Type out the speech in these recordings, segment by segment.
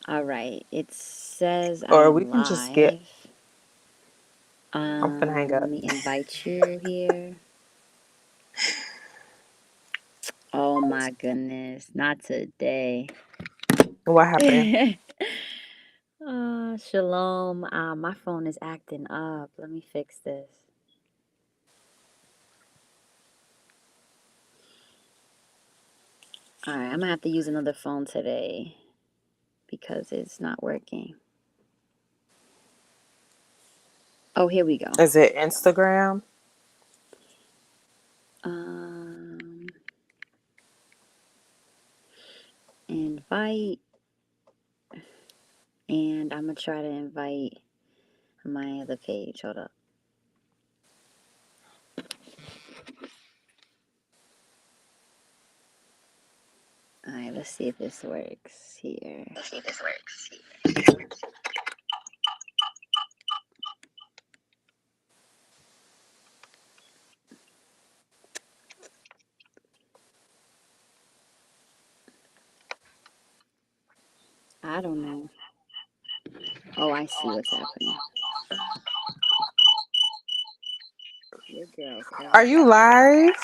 All right. It says I Or we am can just skip. live. I'm finna hang Let up. me invite you here. Oh my goodness. Not today. What happened? Shalom. My phone is acting up. Let me fix this. All right. I'm going to have to use another phone today because it's not working. Oh, here we go. Is it Instagram? Um, invite. And I'm going to try to invite my other page. Hold up. All right, let's see if this works here. I don't know. Oh, I see what's happening. Your girl's Are echoing. you live?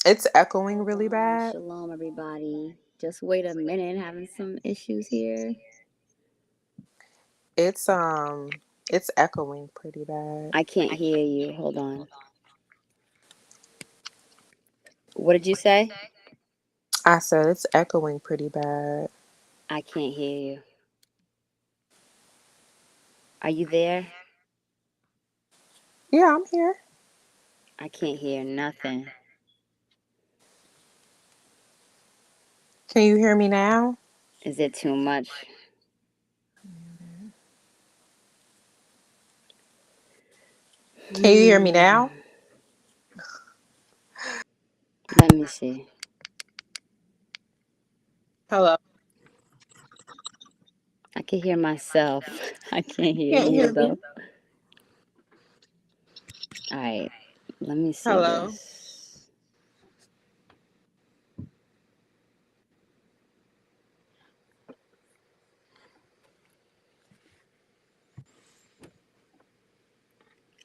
It's echoing Hold really on. bad. Shalom, everybody. Just wait a minute. Having some issues here. It's um it's echoing pretty bad. I can't hear you. Hold on. What did you say? I said it's echoing pretty bad. I can't hear you. Are you there? Yeah, I'm here. I can't hear nothing. Can you hear me now? Is it too much? Can you hear me Hmm. now? Let me see. Hello. I can hear myself. I can't hear Can't you hear me. though. All right. Let me see Hello. this.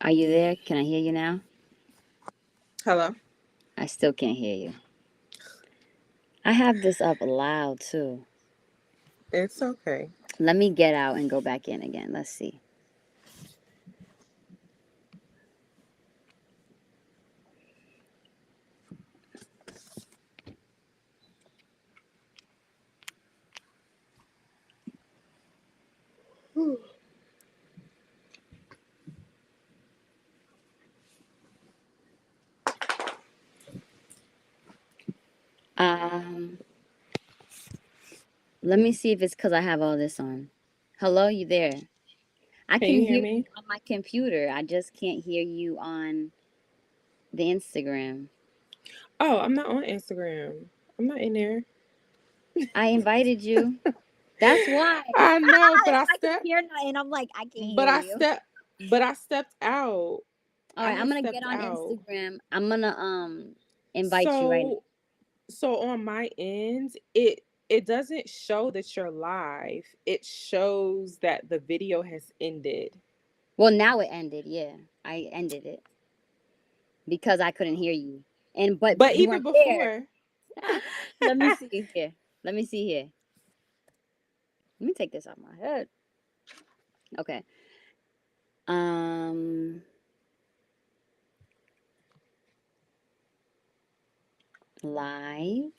Are you there? Can I hear you now? Hello. I still can't hear you. I have this up loud too. It's okay. Let me get out and go back in again. Let's see. Um, Let me see if it's because I have all this on. Hello, you there? I Can can you hear hear you me? on my computer. I just can't hear you on the Instagram. Oh, I'm not on Instagram. I'm not in there. I invited you. That's why. I know, but I can hear nothing. I'm like, I can't but hear I you. stepped but I stepped out. All I right, I'm had gonna get stepped on out. Instagram. I'm gonna invite you right now. So so on my end, it doesn't show that you're live. It shows that the video has ended. Well, now it ended. Yeah, I ended it because I couldn't hear you. And but But you even weren't there. before, Let me see here. Let me see here. Let me take this off my head. Okay. Um, Live.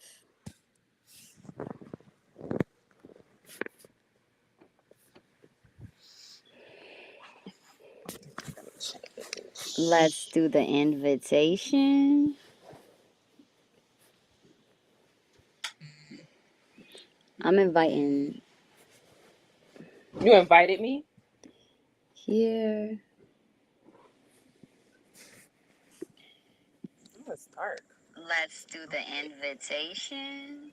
Let's do the invitation. I'm inviting you invited me. here. Oh, it's dark. Let's do the invitation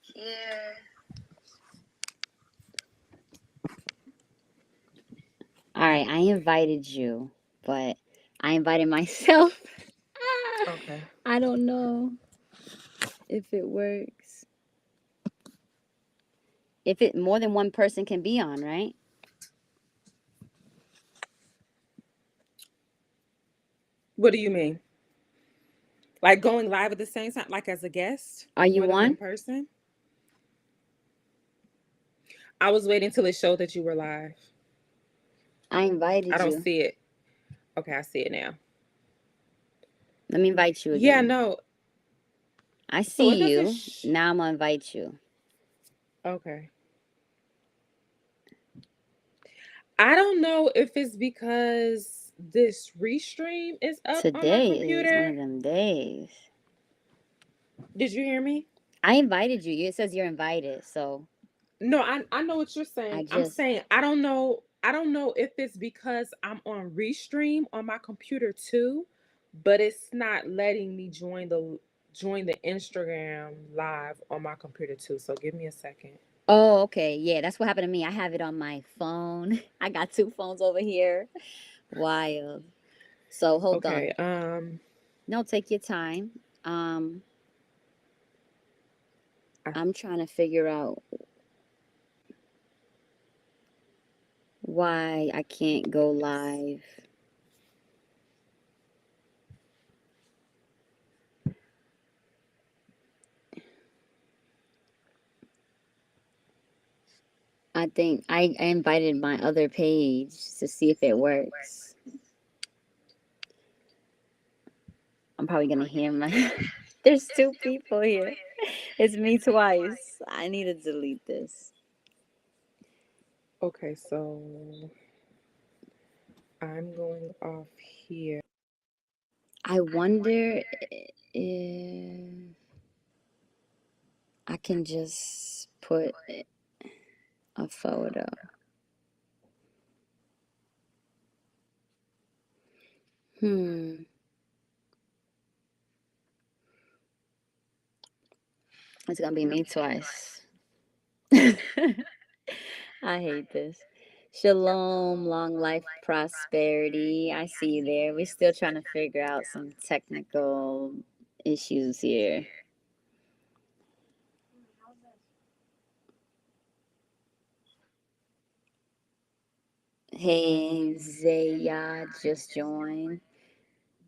here. All right, I invited you, but I invited myself. Okay. I don't know if it works. If it more than one person can be on, right? What do you mean? Like going live at the same time, like as a guest, Are more you than one on? person? I was waiting till it showed that you were live. I I invited don't you. see it. Okay, I see it now. Let me invite you Yeah, again. no. I So it see doesn't. you. Now I'm gonna invite you. Okay. I don't know if it's because this restream is up on my Today is one computer. of them days. Did you hear me? I invited you. It says you're invited. So No, I know what you're I saying. I'm just. saying I don't know. I don't know if it's because I'm on restream on my computer too, but it's not letting me join the Instagram live on my computer too. So give me a second. Oh, okay. Yeah, that's what happened to me. I have it on my phone. I got two phones over here. Wild. So hold Okay. on. No, take your time. Um, I, I'm trying to figure out why I can't go live. I think I invited my other page to see if it works. I'm probably gonna hear my. There's two people here. It's me twice. I need to delete this. okay. So I'm going off here. I wonder if I can just put a photo. Hmm. It's gonna be me twice. I hate this. Shalom, long life, prosperity. I see you there. We're still trying to figure out some technical issues here. Hey, Zaya just joined.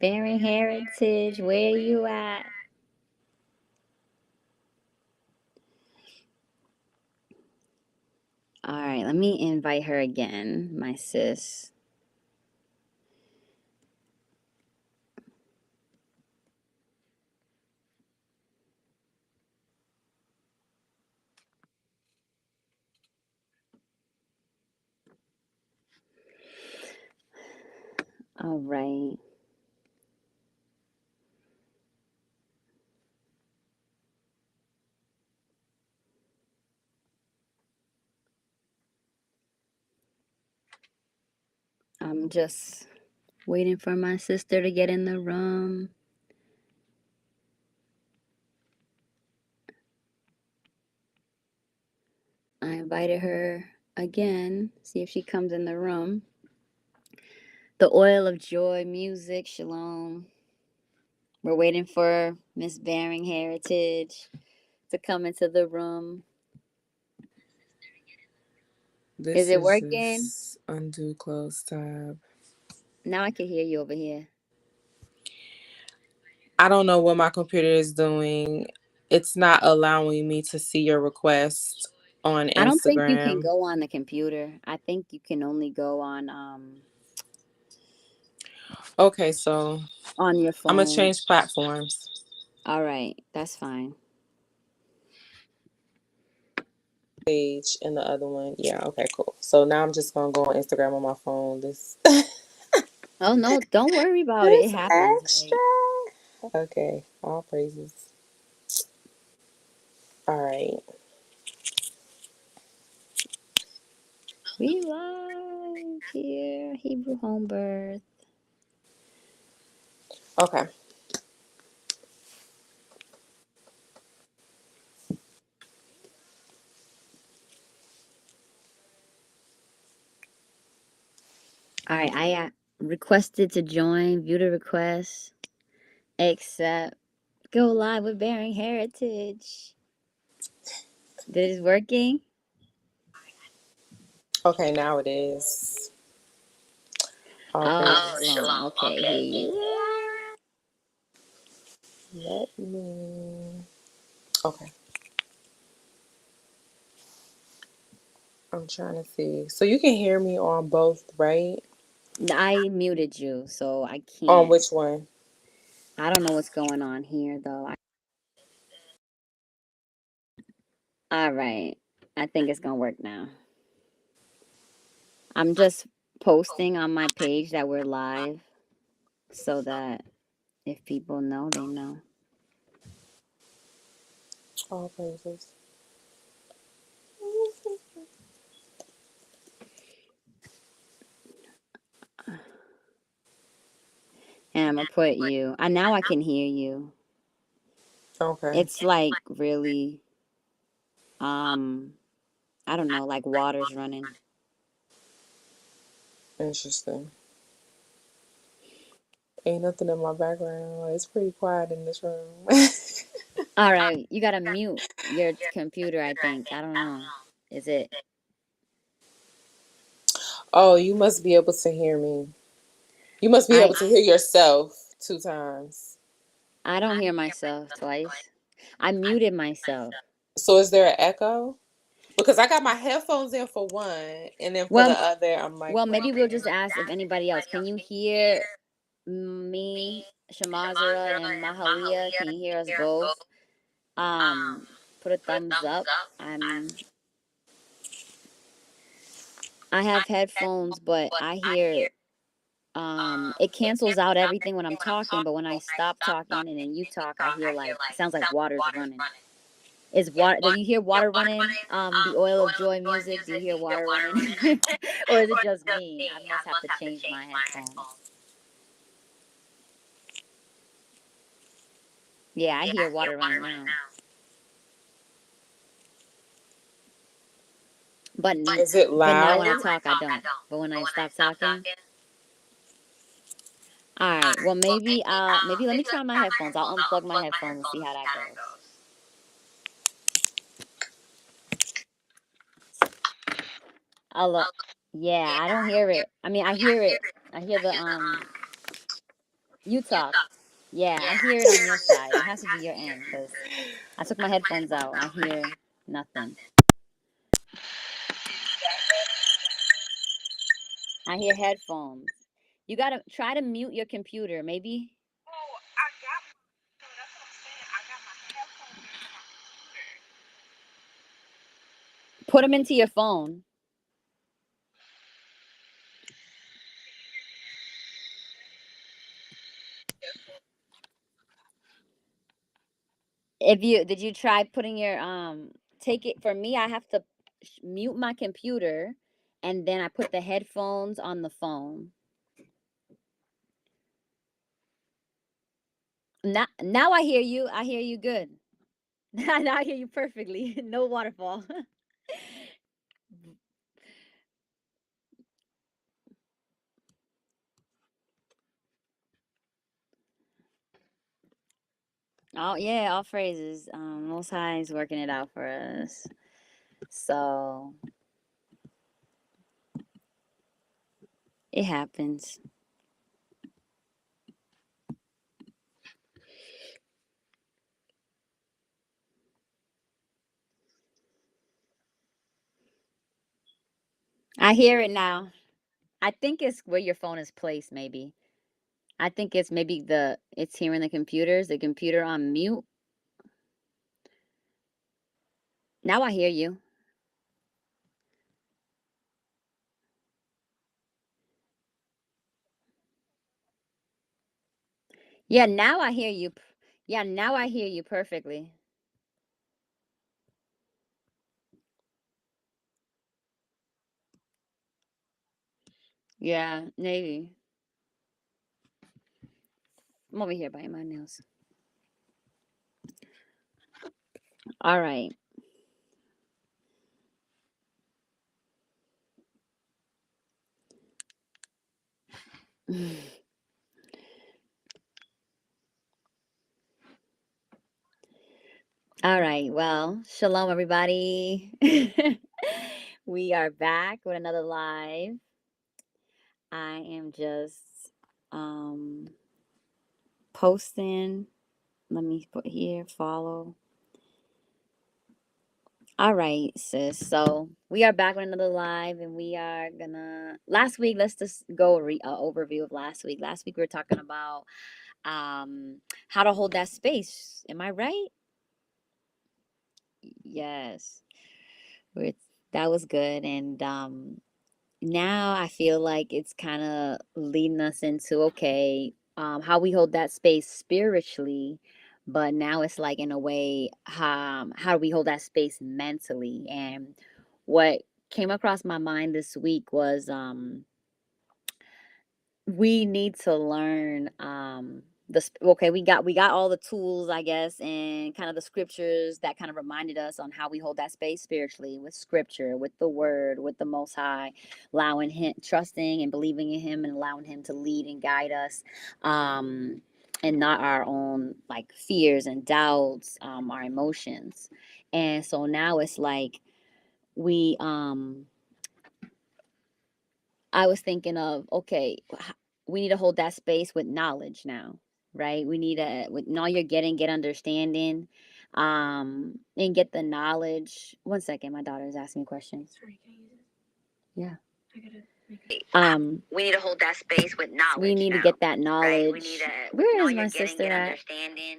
Bearing Heritage, where you at? All right, let me invite her again, my sis. All right. I'm just waiting for my sister to get in the room. I invited her again, see if she comes in the room. The oil of joy, music, shalom. We're waiting for Miss Bearing Heritage to come into the room. Is This it is working? this undo close tab. Now I can hear you over here. I don't know what my computer is doing. It's not allowing me to see your request on I don't think you can Instagram. go on the computer. I think you can only go Okay, so on your I'm gonna phone. change platforms. All right, that's fine. Page and the other one. Yeah, okay, cool. So now I'm just gonna go on Instagram on my phone. This Oh no, don't worry about it. It this happens. extra. Like Okay, all praises. All right. we live here, Hebrew home birth. Okay. All right, I requested to join. View the request. Except go live with Bearing Heritage. This is working. Okay, now it is. All Oh, praises. Shalom. Okay, hear you. Let me. Okay, I'm trying to see. So you can hear me on both, right? I muted you, so I On can't. which one? I don't know what's going on here, though. All right. I think it's going to work now. I'm just posting on my page that we're live so that if people know, they know. All praises. And I'm going to put you. Now I can hear you. Okay, It's like really, um, I don't know, like water's running. interesting. Ain't nothing in my background. It's pretty quiet in this room. All right. You got to mute your computer, I think. I don't know. Is it? Oh, you must be able to hear me. You must be able I to hear yourself 2 times. I don't hear myself twice. I muted myself. So is there an echo? Because I got my headphones in for one, and then for the Well, other, I'm like, well, maybe we'll just ask if anybody else. Can you hear me, Shamazara, and Mahalia? Can you hear us both? Um, put a thumbs up. I have headphones, but I hear it cancels out everything when I'm talking, but when I stop talking and then you talk, I hear like it sounds like water's running. Is water? Do you hear water running? The oil of joy music. Do you hear water running, or is it just me? I must have to change my headphones. Yeah, I hear water running now, but is it but now loud? when I talk, I don't. But when I stop talking, all right. Well, maybe let me try my headphones. I'll unplug my headphones and see how that goes. I'll yeah, I don't hear it. I mean, I hear it. I hear the you talk. Yeah, I hear it on your side. It has to be your end because I took my headphones out. I hear nothing. I hear headphones. You gotta try to mute your computer, maybe. Oh, I got my. No, that's what I'm saying. I got my headphones in my computer. Put them into your phone. If you did you try putting your take it for me, I have to mute my computer and then I put the headphones on the phone. Now I hear you. I hear you good. Now I hear you perfectly. No waterfall. Oh yeah, all phrases. Most High is working it out for us. So it happens. I hear it now. I think it's where your phone is placed, maybe. I think it's maybe it's hearing the computer on mute. Now I hear you. Yeah, now I hear you. Yeah, now I hear you perfectly. Yeah, maybe. I'm over here biting my nails. All right. All right. Well, shalom, everybody. We are back with another live. I am just um, posting. Let me put here follow. All right, sis. So we are back with another live, and we are gonna. Last week, let's just go overview of last week. Last week we were talking about how to hold that space. Am I right? Yes. We're, that was good, and now I feel like it's kind of leading us into okay, how we hold that space spiritually, but now it's like in a way, how do we hold that space mentally? And what came across my mind this week was we need to learn okay, we got all the tools, I guess, and kind of the scriptures that kind of reminded us on how we hold that space spiritually, with scripture, with the word, with the most high, allowing him, trusting and believing in him, and allowing him to lead and guide us, and not our own like fears and doubts, our emotions. And so now it's like we I was thinking of, okay, we need to hold that space with knowledge now, right? We need to, with all you're getting, get understanding, and get the knowledge. One second, my daughter is asking me questions. Sorry, can you use this? Yeah. I gotta make We need to hold that space with knowledge. We need to get that knowledge. Right? We need to. Where is my sister at? Understanding.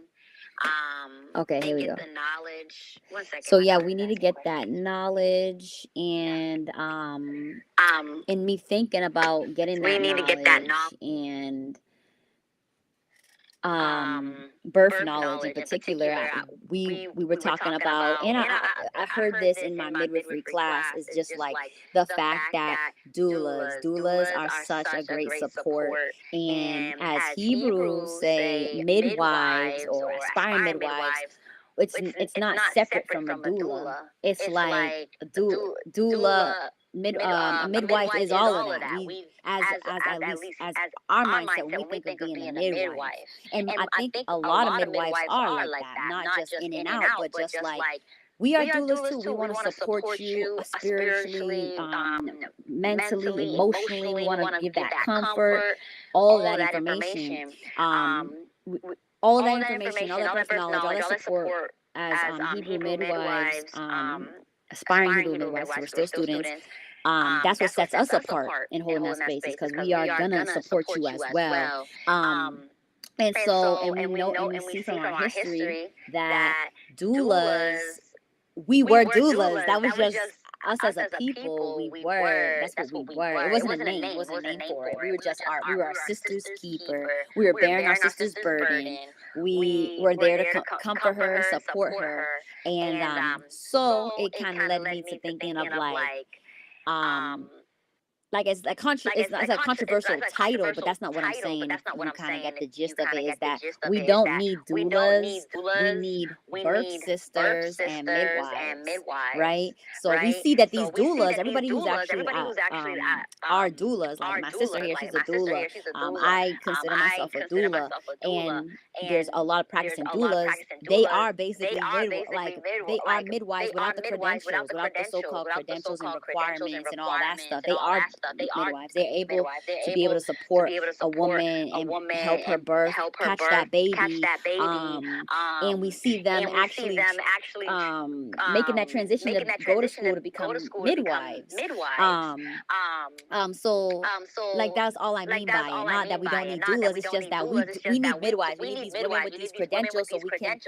Okay, here we go. The knowledge. One second. So yeah, we need to get that knowledge, and me thinking about getting that knowledge, to get that and birth knowledge in particular. We were talking about, and I heard this in my midwifery class, is just like the fact that doulas are such a great support, and as Hebrews say, midwives or aspiring midwives, it's not separate from a doula. It's like doula, a midwife is all of that. We as at least as our mindset when we think of being a midwife. And I think a lot of midwives are like that, not just in and out, but just like we are doulas too. We want to support you spiritually, mentally, emotionally. We want to give that comfort, all of that information, all of that information, all that birth knowledge, all that support as Hebrew midwives, aspiring Hebrew midwives, so we're still students. That's what sets us apart in holding that space, is because we are gonna support you as well. And we know, and we see from our history that doulas, we were doulas. That was just us as a people. That's what we were. It wasn't a name. It wasn't a name for it. We were our sister's keeper. We were bearing our sister's burden. We were there to comfort her, support her. And so it kind of led me to thinking of um, it's a controversial title, but that's not what I'm saying. If you kind of get the gist of it, is that we don't need doulas, we need birth sisters and midwives, right? So we see that these doulas, everybody who's actually are doulas, like my sister here, she's a doula. I consider myself a doula, and there's a lot of practicing doulas. They are basically they are midwives without the credentials, without the so-called credentials and requirements and all that stuff. They are midwives. They're able to be able to support a woman and help her birth, catch that baby. And we see them actually making that transition to go to school to become midwives. So like that's all I mean by it. Not that we don't need doulas. It's just that we need midwives. We need these women with these credentials so we can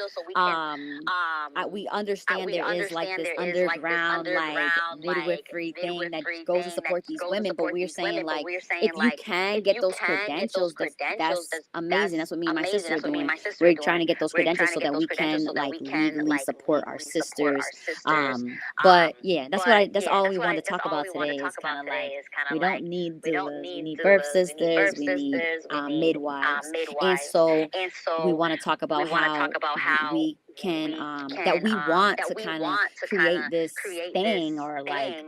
we understand there is like this underground like midwifery thing that goes to support these women, but we're saying like if you can get those credentials, that's amazing. That's what me and my sister are doing. We're trying to get those credentials so that we can like legally support our sisters. But yeah, that's all we want to talk about today, is kind of like we don't need doulas, we need birth sisters, we need midwives. And so we want to talk about how we can that we want to kind of create this thing, or like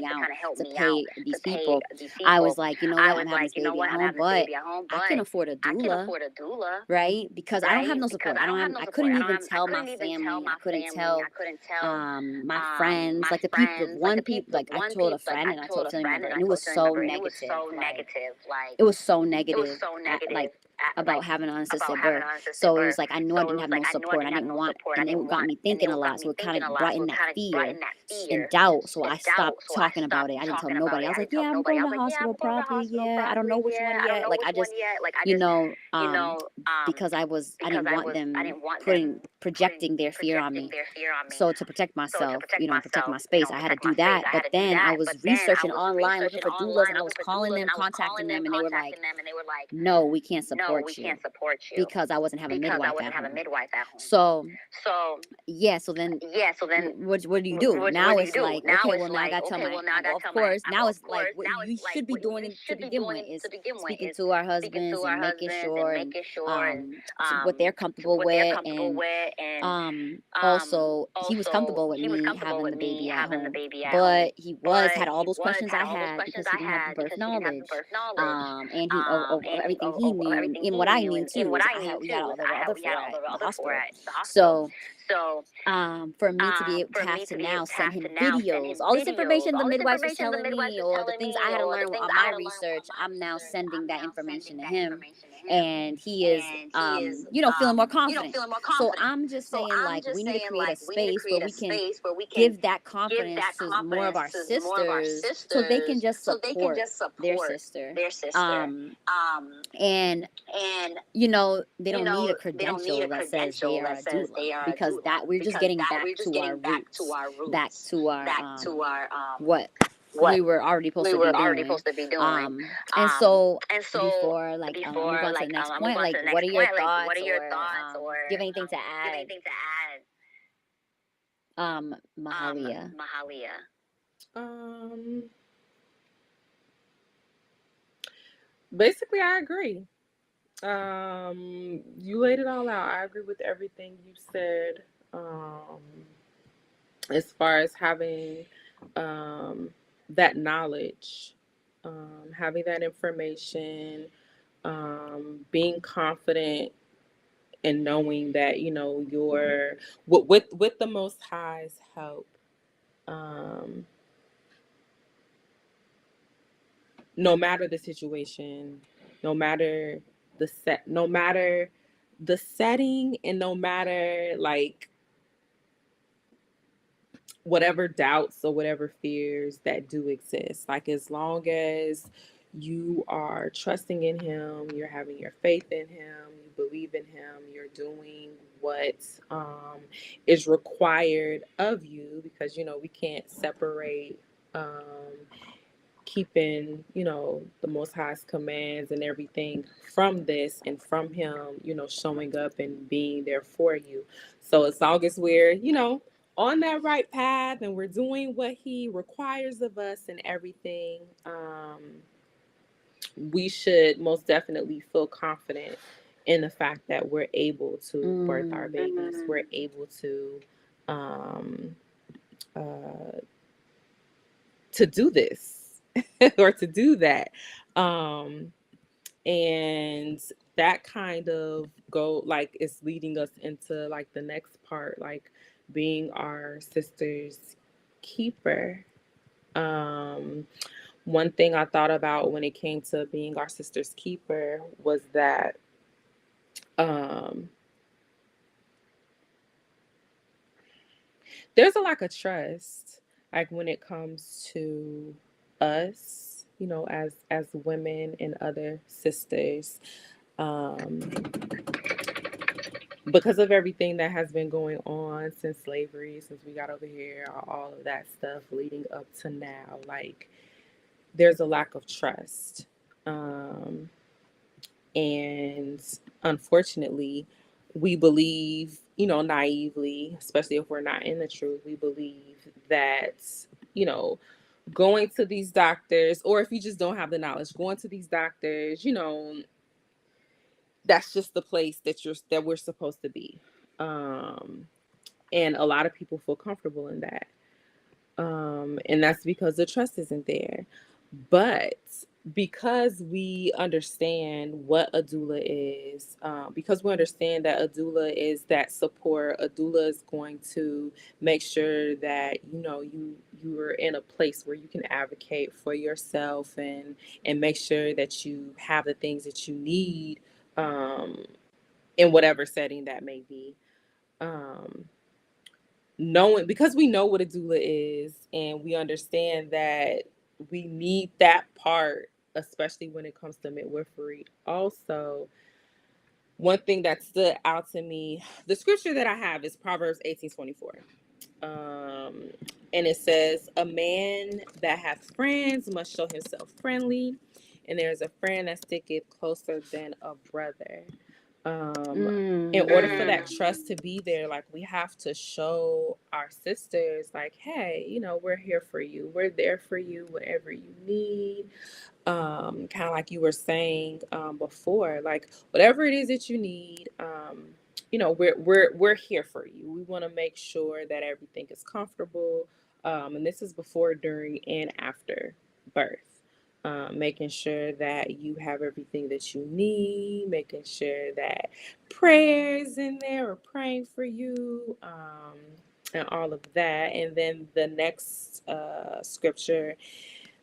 me out to pay these people. I was like, you know what? I'm having this baby at home, but I can afford a doula, right? Because I don't have no support. I couldn't even tell my family. I couldn't tell my friends, like the people, one people, like I told a friend and I told a family member, and it was so negative. Like, it was so negative, like, about having an unassisted birth. So it was like I knew I didn't have no support. I didn't want, and it got me thinking a lot. So it kind of brought in that fear and doubt. So I stopped talking about it. I didn't tell nobody. I was like, yeah, I'm going to the hospital probably. Yeah, I don't know which one yet. Like I just, you know, because I didn't want them projecting their fear on me. So to protect myself, you know, and protect my space, I had to do that. But then I was researching online, looking for doulas, and I was calling them, contacting them, and they were like, no, we can't support you because I wasn't having a midwife at home. So yeah, so then what do you do? Now it's like, okay, well now I gotta tell my well, of course, now it's like what you should be doing to begin with is speaking to our husbands and making sure and what they're comfortable with, and also he was comfortable with me having the baby at home, but he was had all those questions I had because he didn't have the birth knowledge, and he of everything he knew, and what I knew too is we had all the other four at the hospital. So for me to be able to have to now send him videos, all this information the midwives was telling me, or the things I had to learn on my research, I'm now sending that information to him, and he is, feeling more confident. So I'm just saying, like, we need to create a space where we can give that confidence to more of our sisters, so they can just support their sister. And they don't need a credential that says they are a doula, because that we're just getting back to our roots, back to our what we were already supposed to be doing. And so before, like, move on to the next point, like, what are your thoughts, or do you have anything to add, Mahalia? Basically, I agree. You laid it all out. I agree with everything you said. As far as having that knowledge, having that information, being confident and knowing that you're with the Most High's help. Um, no matter the situation, no matter no matter the setting, and no matter like whatever doubts or whatever fears that do exist, like as long as you are trusting in him, you're having your faith in him, you believe in him, you're doing what is required of you, because we can't separate keeping the Most High's commands and everything from this, and from him showing up and being there for you. So as long as we're on that right path, and we're doing what he requires of us and everything, we should most definitely feel confident in the fact that we're able to birth our babies. We're able um, uh, to do this or to do that. And that kind of go like is leading us into like the next part, like being our sister's keeper. One thing I thought about when it came to being our sister's keeper was that um, there's a lack of trust, like when it comes to us, as women and other sisters, um, because of everything that has been going on since slavery, since we got over here, all of that stuff leading up to now. Like, there's a lack of trust. And unfortunately, we believe, naively, especially if we're not in the truth, we believe that, you know, going to these doctors, or if you just don't have the knowledge, going to these doctors, that's just the place that we're supposed to be. And a lot of people feel comfortable in that. And that's because the trust isn't there. But because we understand what a doula is, because we understand that a doula is that support, a doula is going to make sure that you are in a place where you can advocate for yourself, and make sure that you have the things that you need, in whatever setting that may be. Um, Knowing, because we know what a doula is, and we understand that we need that part, especially when it comes to midwifery. Also, one thing that stood out to me, the scripture that I have is Proverbs 18:24. And it says, a man that hath friends must show himself friendly, and there's a friend that sticketh closer than a brother. Um, in order for that Mm. trust to be there, like we have to show our sisters, like, hey, we're here for you. We're there for you, whatever you need. Kind of like you were saying before, like whatever it is that you need, we're here for you. We want to make sure that everything is comfortable, and this is before, during, and after birth. Making sure that you have everything that you need, making sure that prayers in there are praying for you, and all of that. And then the next scripture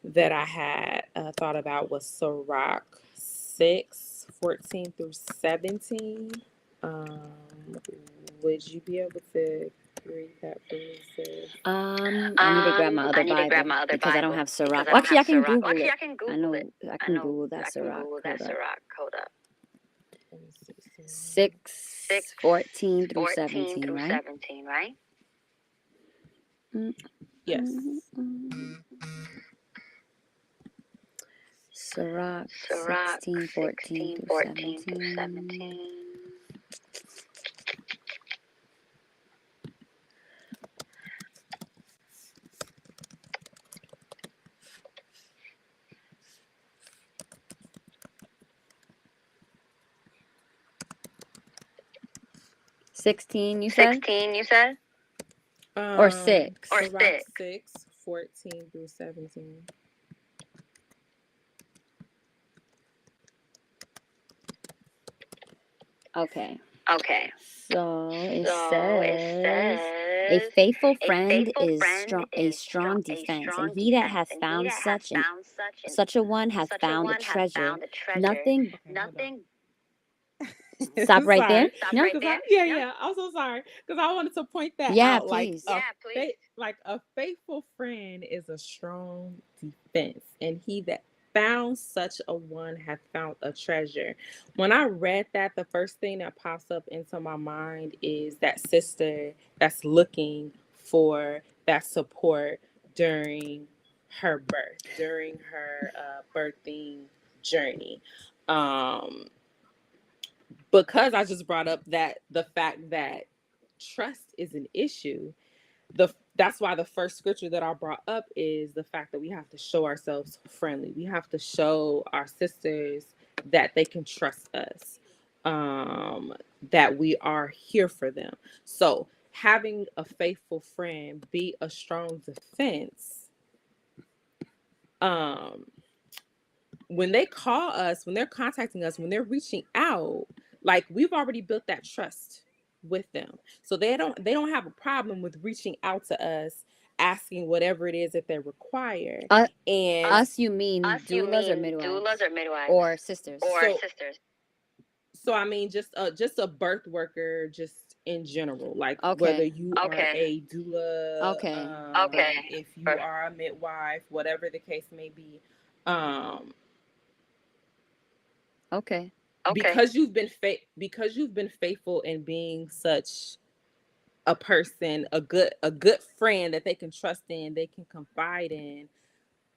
that I had thought about was Sirach 6:14 through 17. Um, would you be able to read that for me, sis? I need to grab my I other need to grab Bible my other because I don't Bible have because Sirach. I Well, don't actually, have I can Sirach. Well, Google actually, it. I can I Google it. know I I can know Google that I can Sirach. Google that Hold up. Sirach. Hold up. Let me see, Sirach. 6, 6, 14 through 14 17, through right? 17, right? Mm, Yes. Sirach Sirach 16, 14 16, through 14 through 17. 17. 16, you said? 16, you said? Or Um, 6? Or Sirach 6? 6:14 through 17. Okay. Okay. So it So it says, a says, faithful a friend faithful is friend a is strong a defense, and strong he that defense, hath and he found that hath found such a one hath such a found a one hath treasure. found a treasure. Nothing. Okay, hold on. Nothing. Stop right there. Sorry, Stop No. right because there. yeah, No. yeah. I'm so sorry because I wanted to point that Yeah, out. Like please. a Yeah, please. like a faithful friend is a strong defense, and he that found such a one hath found a treasure. When I read that, the first thing that pops up into my mind is that sister that's looking for that support during her birth, during her birthing journey. Um, because I just brought up that the fact that trust is an issue, that's why the first scripture that I brought up is the fact that we have to show ourselves friendly. We have to show our sisters that they can trust us, that we are here for them. So having a faithful friend be a strong defense. Um, when they call us, when they're contacting us, when they're reaching out, like we've already built that trust with them. So they don't have a problem with reaching out to us, asking whatever it is that they require. Uh, And us, you mean Us, you doulas or mean doulas midwives? or midwives? Or sisters? Or so sisters? so I mean just a birth worker just in general, like whether Okay. you are a doula, Okay. Okay. if you are a midwife, whatever the case may be. Um Okay. Okay. because you've been faithful in being such a person, a good friend that they can trust in, they can confide in.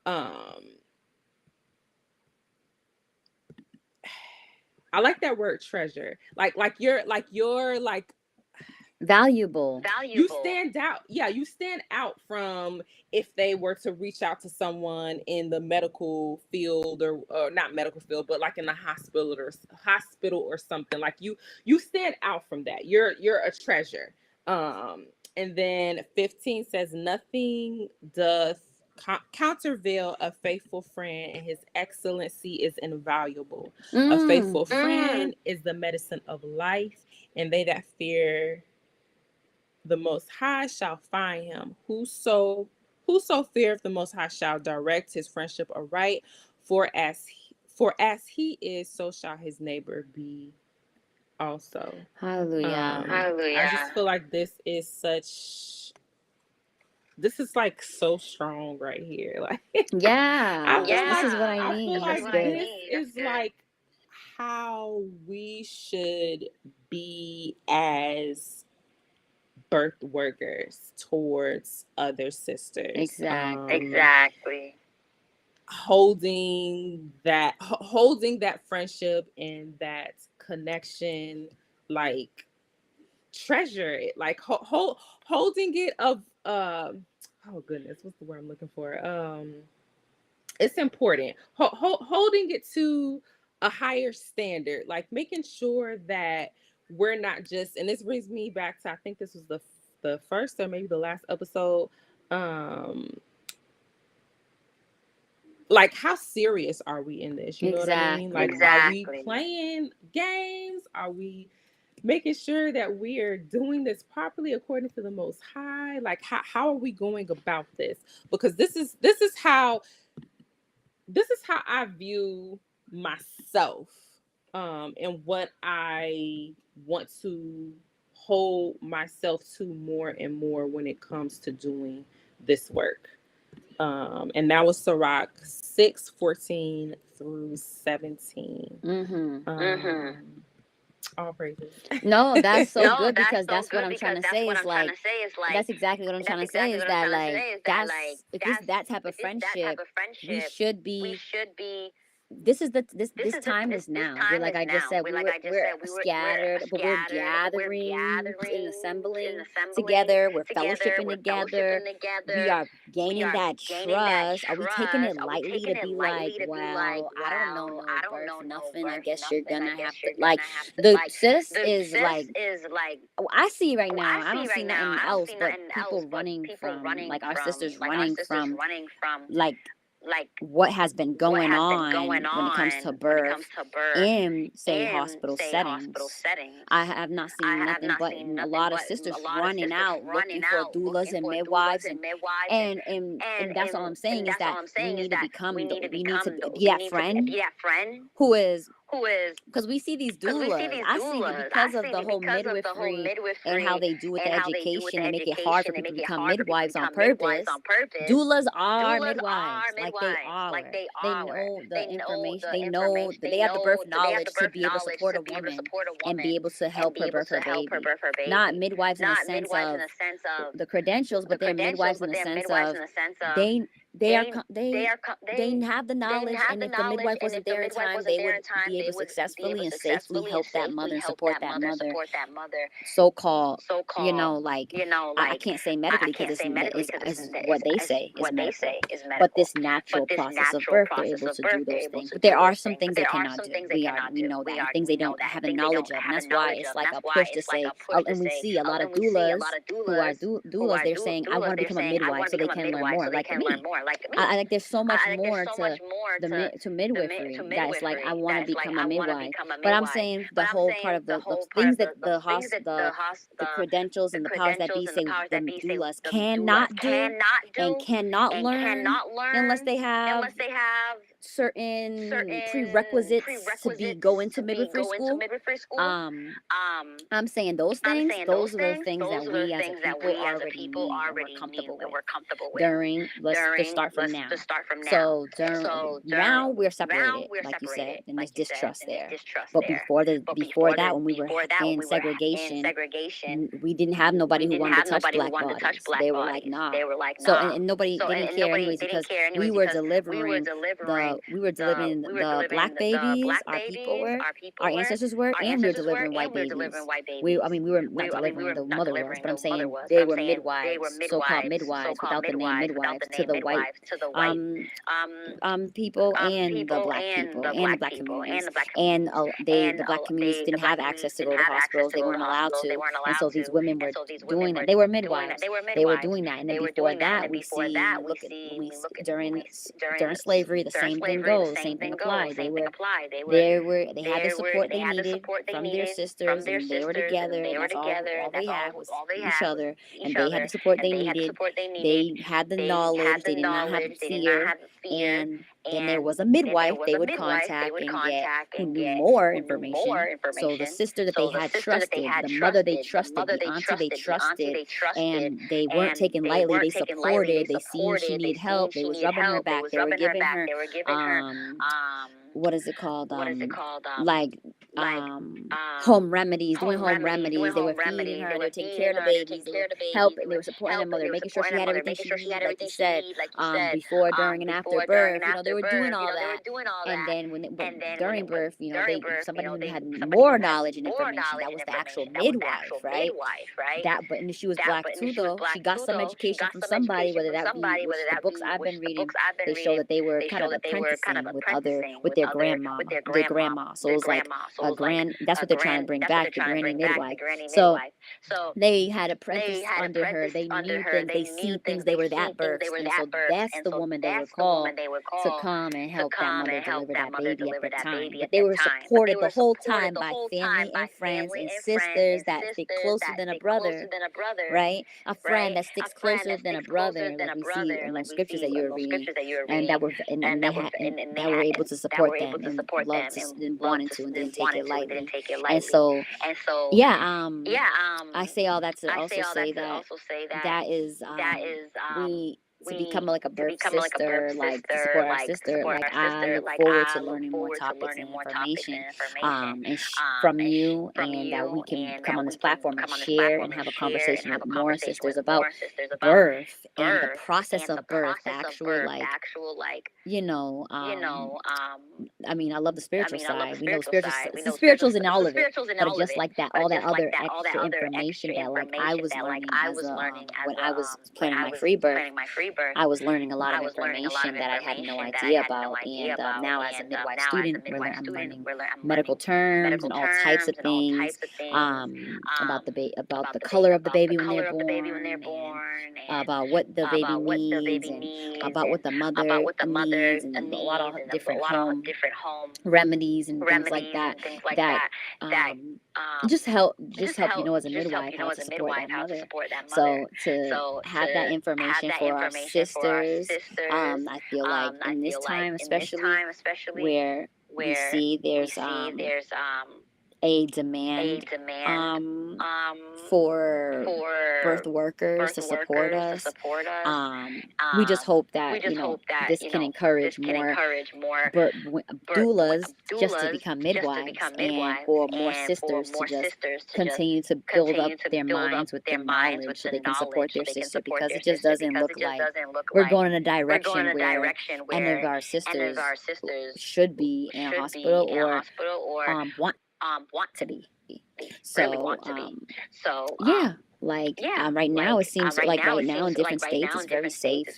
um I like that word treasure, like Valuable. you Valuable. stand out. Yeah, you stand out from if they were to reach out to someone in the medical field, or not medical field, but like in the hospital or something. Like you stand out from that. You're a treasure. Um, and then 15 says, nothing doth countervail a faithful friend, and his excellency is invaluable. A Mm. faithful friend is the medicine of life, and they that fear the Most High shall find him. Whoso feareth the Most High shall direct his friendship aright. For as he is, so shall his neighbor be also. Hallelujah. Hallelujah. I just feel like this is like so strong right here. Like I Yeah. feel This like is what I I feel need. This is That's like what I good. this need. That's is good. like how we should be as birth workers towards other sisters. Exactly. Exactly. holding that friendship and that connection, like treasure it, like holding it of oh goodness, what's the word I'm looking for? It's important. Holding it to a higher standard, like making sure that we're not just, and this brings me back to, I think this was the first or maybe the last episode, um like how serious are we in this? You know what I mean? Like, Exactly. are we playing games? Are we making sure that we are doing this properly according to the Most High? Like, how are we going about this? Because this is how I view myself, and what I want to hold myself to more and more when it comes to doing this work. And that was Sirach 6:14 through 17. All praises. No, that's so No, good that's because so that's what good I'm trying because to that's say what is I'm trying like to say is like that's exactly what I'm trying that's to say exactly is what I'm that trying to like say is that that's like if it's that's that type of if it's that type friendship, of we friendship, should we be should be this is the this this is the time is this now. We're time like is I just now. said, Like I just we're said, we're scattered, but we're scattered, but we're gathering and gathering and assembling assembling together. We're together. fellowshipping We're together. fellowshipping We together. are We gaining are that gaining that trust. Are we taking it trust. Are we lightly taking to it be like, lightly to be like, well, I don't know well, no I don't birth, know no nothing. I birth, guess you're nothing. I gonna guess have to you're like gonna have to the like sis the is sis like is like oh, I see right oh, I now. I see don't see right now. nothing I don't else see but nothing else people but running people from running like our from sisters like our running sisters from running from like like what has been what going has been going on when it comes to on when it comes birth to birth in say in hospital say hospital settings. settings. I have not I seen have nothing not but seen a nothing lot of but a sisters lot of running sisters out running looking for out doulas looking and for doulas midwives and midwives and that's all I'm saying and is that's all that I'm we saying is need to that we become need to we need to become be we that need to friend be that friend who is who is because we see these because we see doulas. these I see that doulas. I because of see the that whole because of the whole midwifery and how midwifery they do with the and how they do with education, the they make it hard for education, they people to make it become hard for people to midwives on become midwives purpose. on purpose. Doulas are Doulas are midwives, like they midwives, like are. they They are. know the They know information. the They know information. that They they have the birth know that they have the knowledge to birth be able to knowledge support to a be able to woman support a and be woman able to and help be her able birth to her help her baby. birth her Not baby. midwives in the Not sense midwives in of the sense of the credentials, the but they're credentials, midwives in but the they're sense midwives of in the sense of they they are they co- they they are they have the they knowledge, have and the if the knowledge, midwife and wasn't if the there in midwife time, wasn't they there would in time, be they able to would be able successfully to and safely successfully and help that safely mother and help support that that mother, mother support that mother, so-called, so called, like I like can't say I medically because can't it's say medically is because is it's what they as say is what they medical, say is but medical. this But natural this process of natural birth they're process able of to birth, do they're those able things, to but do there are those some things. things But they there are cannot some do. things they cannot We do. know that things they We know don't that have a things they don't knowledge of, and have a that's why knowledge it's of, and like that's a why push to it's like say a push to and we say. see a lot of And we see a lot doulas of who are doulas doulas, they're saying I want doulas. to They're become a saying I midwife want to so they become a can learn midwife more so they like can learn me. more like me. I like there's so much Like there's more so to much more the to to midwifery to that it's like I midwifery want that to it's like become a I want to midwife, become a but I'm midwife. saying But the I'm whole part saying of the the whole part things of that the things that the credentials the and the powers that be credentials and the say powers the that be say doulas the doulas cannot do cannot and do cannot and learn cannot unless learn they have unless they have certain certain prerequisites to be go prerequisites into to be midwifery go into school. midwifery school. Um, Um, I'm saying those I'm things, saying those those are the things, things those that are the we as a things that people we as a already people need and we're already need comfortable and with. we're comfortable with. During, let's just During, start from let's now. just start from now. So during So now we're now separated, we're like you said, separated, and there's like you said, distrust and there's there. distrust But there. But before that, when we were before that, when in we were in segregation, segregation, we didn't have nobody we who didn't wanted to have touch nobody who black wanted to touch bodies. black They were like, bodies. nah. They were like, So nah. and nobody So they didn't and care nobody anyways they didn't because care anyways because we were delivering we were delivering the black the babies, black our people babies, were, our people our were, ancestors were, our and we were ancestors were, delivering white and we were delivering babies. white babies. We were not We delivering, were the not mother was, delivering, but I'm the mother saying was, but they I'm were saying they were midwives, so-called midwives, so-called without the name midwives, without the midwives, to name the white midwives, to the white um um people and the people black and people the and the black black people and communities. the black And communities. the black communities The didn't black have access communities to didn't go to have access hospitals. to They go to weren't allowed hospitals. They to. weren't And allowed so these to. women And were so these doing women that. were They were doing that. midwives. They were They were midwives. doing that. And then They were before doing that. And that, then we before see, that, we look at, we look at during slavery, the during same thing slavery, the goes, same same thing thing goes, applied. same thing applied. They had the support They they had the needed support they from their needed from sisters, their and they were sisters, and together, they and were that's together, all and they that's had was all they each had was other, each and they had other, the support and they they had the needed. support they needed. They had the They had knowledge. the They did not have knowledge. They did not fear. have fear. And then there And was a then there midwife was they a would midwife they contact would and get contact who and knew get more who knew more information. So the information. sister that they So the had sister that they trusted, had the mother they trusted, the trusted, mother the they auntie they trusted, the auntie trusted, they trusted, and they weren't and taken they lightly. They weren't taken lightly. They supported. They seen she supported. They needed seen help. They she was needed rubbing her help. They back. was They were rubbing her giving back. her They were giving her what is it called? what is it called? Like home remedies, doing home remedies. They were feeding her, they were taking care of the babies, they were helping, they were supporting their mother, making sure she had everything she needed, like you said, before, during, and after birth. They were doing all that. And then during birth, somebody who had more knowledge and information, that was the actual midwife, right? But and she was black too, though. She got some education from somebody, whether that be, which the books I've been reading, they show that they were kind of apprenticing with their grandma. So it was like a grand. That's what they're trying to bring back, the granny midwife. So they had apprentices under her. They knew things. They see things. They were that births, and so that's the woman they were called to come and help that mother deliver that baby at the time. But they were supported the whole time by family and friends and sisters that stick closer than a brother, right? A friend that sticks closer than a brother, like we see in those scriptures that you were reading, and that were and they had and that were able to support them and loved to and wanted to and didn't take it lightly. And so, yeah, I say all that to also say that that is we to become like a birth sister, like to support our sister. Like I look forward to learning more topics and information from you, and that we can come on this platform and share and have a conversation with more sisters about birth and the process of birth, the actual you know, I mean, I love the spiritual side. We know the spirituals in all of it, but just like that, all that other extra information that like I was learning as a when I was planning my free birth, I was learning a lot of information that I had no idea about. And now as a midwife student, I'm learning medical terms and all types of things about about the color of the baby when they're born, and about what the baby needs, and about what the mother needs, and a lot of different home remedies and things like that that just help as a midwife how to support that mother. So to have that information for our sisters, I feel like in this time especially, where we see there's a demand for birth workers to support us. We just hope that this can encourage more doulas just to become midwives, and for more sisters to just continue to build up their minds with their knowledge so they can support their sister, because it just doesn't look like we're going in a direction where any of our sisters should be in a hospital or want to be. So yeah, right now it seems like right now in different states it's very safe,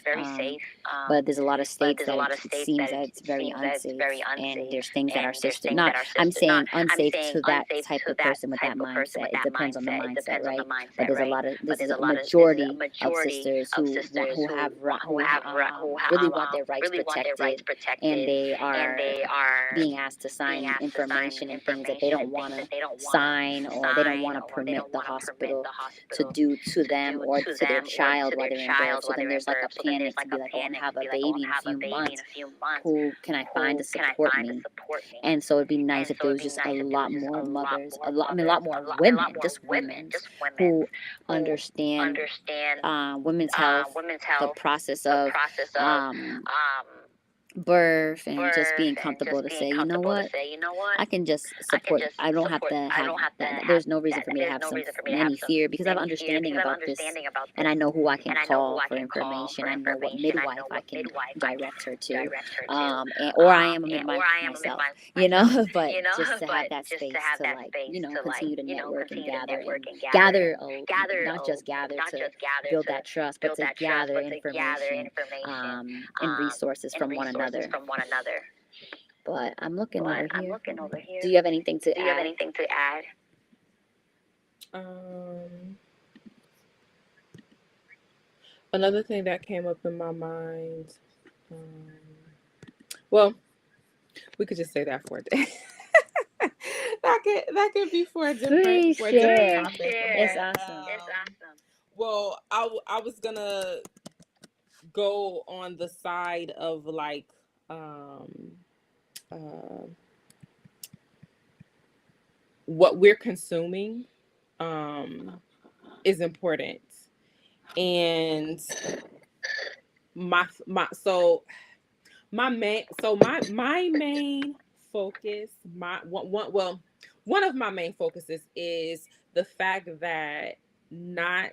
but there's a lot of states that it seems that it's very unsafe, and there's things that our sister not I'm saying unsafe to that type of person with that mindset. It depends on the mindset, right? But there's a majority of sisters who really want their rights protected, and they are being asked to sign information and things that they don't want to sign, or they don't want to permit the hospital to do to them or to their child while they're in birth. So then there's like a panic to be like, oh, I'm gonna have a baby in a few months. Who can I find to support me? And so it'd be nice if there was just a lot more mothers, a lot more women, just women who understand women's health, the process of birth, and just being comfortable to say, you know what, I can just support. I don't have to have that. There's no reason for me to have any fear, because I have understanding about this, and I know who I can call for information. I know what midwife I can direct her to, or I am a midwife myself, but just to have that space to continue to network and gather, not just gather to build that trust, but to gather information and resources from one another. But I'm looking over here. Do you have anything to add? Another thing that came up in my mind, well, we could just say that for a day. that could be for a different topic. It's awesome. Well, I was gonna go on the side of like what we're consuming is important, and my main focus, one of my main focuses is the fact that not,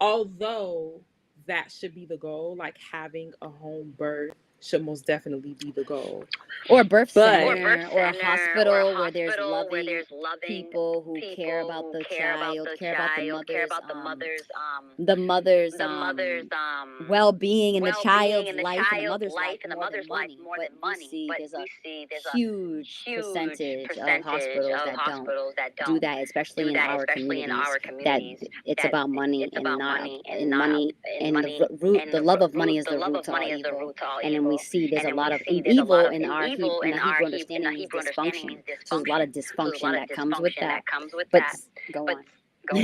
although that should be the goal, like having a home birth should most definitely be the goal. Or a birth But center or a hospital where there's loving people who care about the child, care about the mother's well-being and the child's life and the mother's life more than money. But we see there's a huge percentage of hospitals that don't do that, especially in our communities, that it's about money and not in money, and the love of money is the root to all evil. And then we see there's a lot of evil in our in the Hebrew understanding means dysfunction. So there's a lot of dysfunction that comes with that. But go on. oh,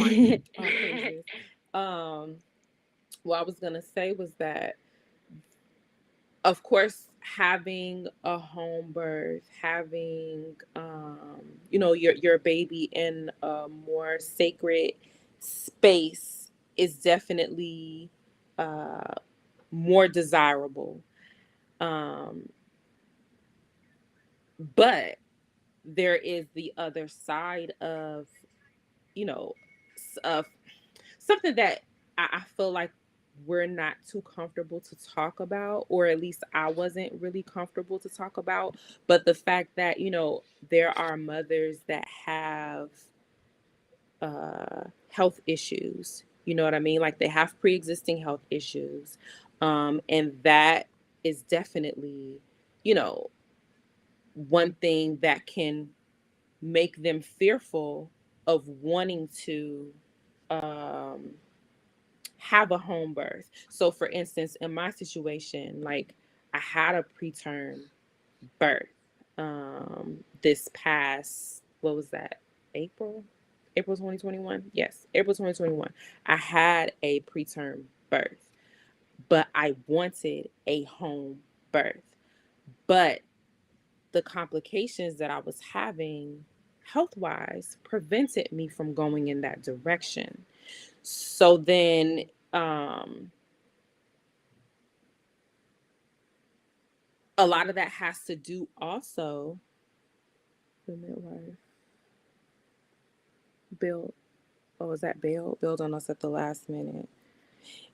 praises. What I was gonna say was that, of course, having a home birth, having your baby in a more sacred space is definitely uh, more desirable. Um, but there is the other side of, of something that I feel like we're not too comfortable to talk about, or at least I wasn't really comfortable to talk about. But the fact that, there are mothers that have health issues, you know what I mean? Like they have pre existing health issues. And that is definitely, you know, one thing that can make them fearful of wanting to um, have a home birth. So, for instance, in my situation, like I had a preterm birth this past, what was that, April? April 2021? Yes, April 2021. I had a preterm birth, but I wanted a home birth. But the complications that I was having health wise prevented me from going in that direction. So then, a lot of that has to do also the midwife build. Oh, is that build on us at the last minute?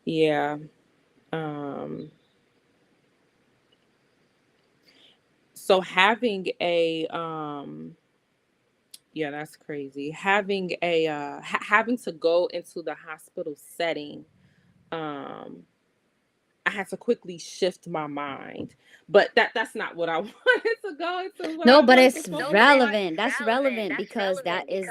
Yeah. Um, so having a yeah, that's crazy. Having a having to go into the hospital setting, um I had to quickly shift my mind. But that's not what I wanted to go into. What No, I but wanted to it's focus on. relevant. That's relevant because that is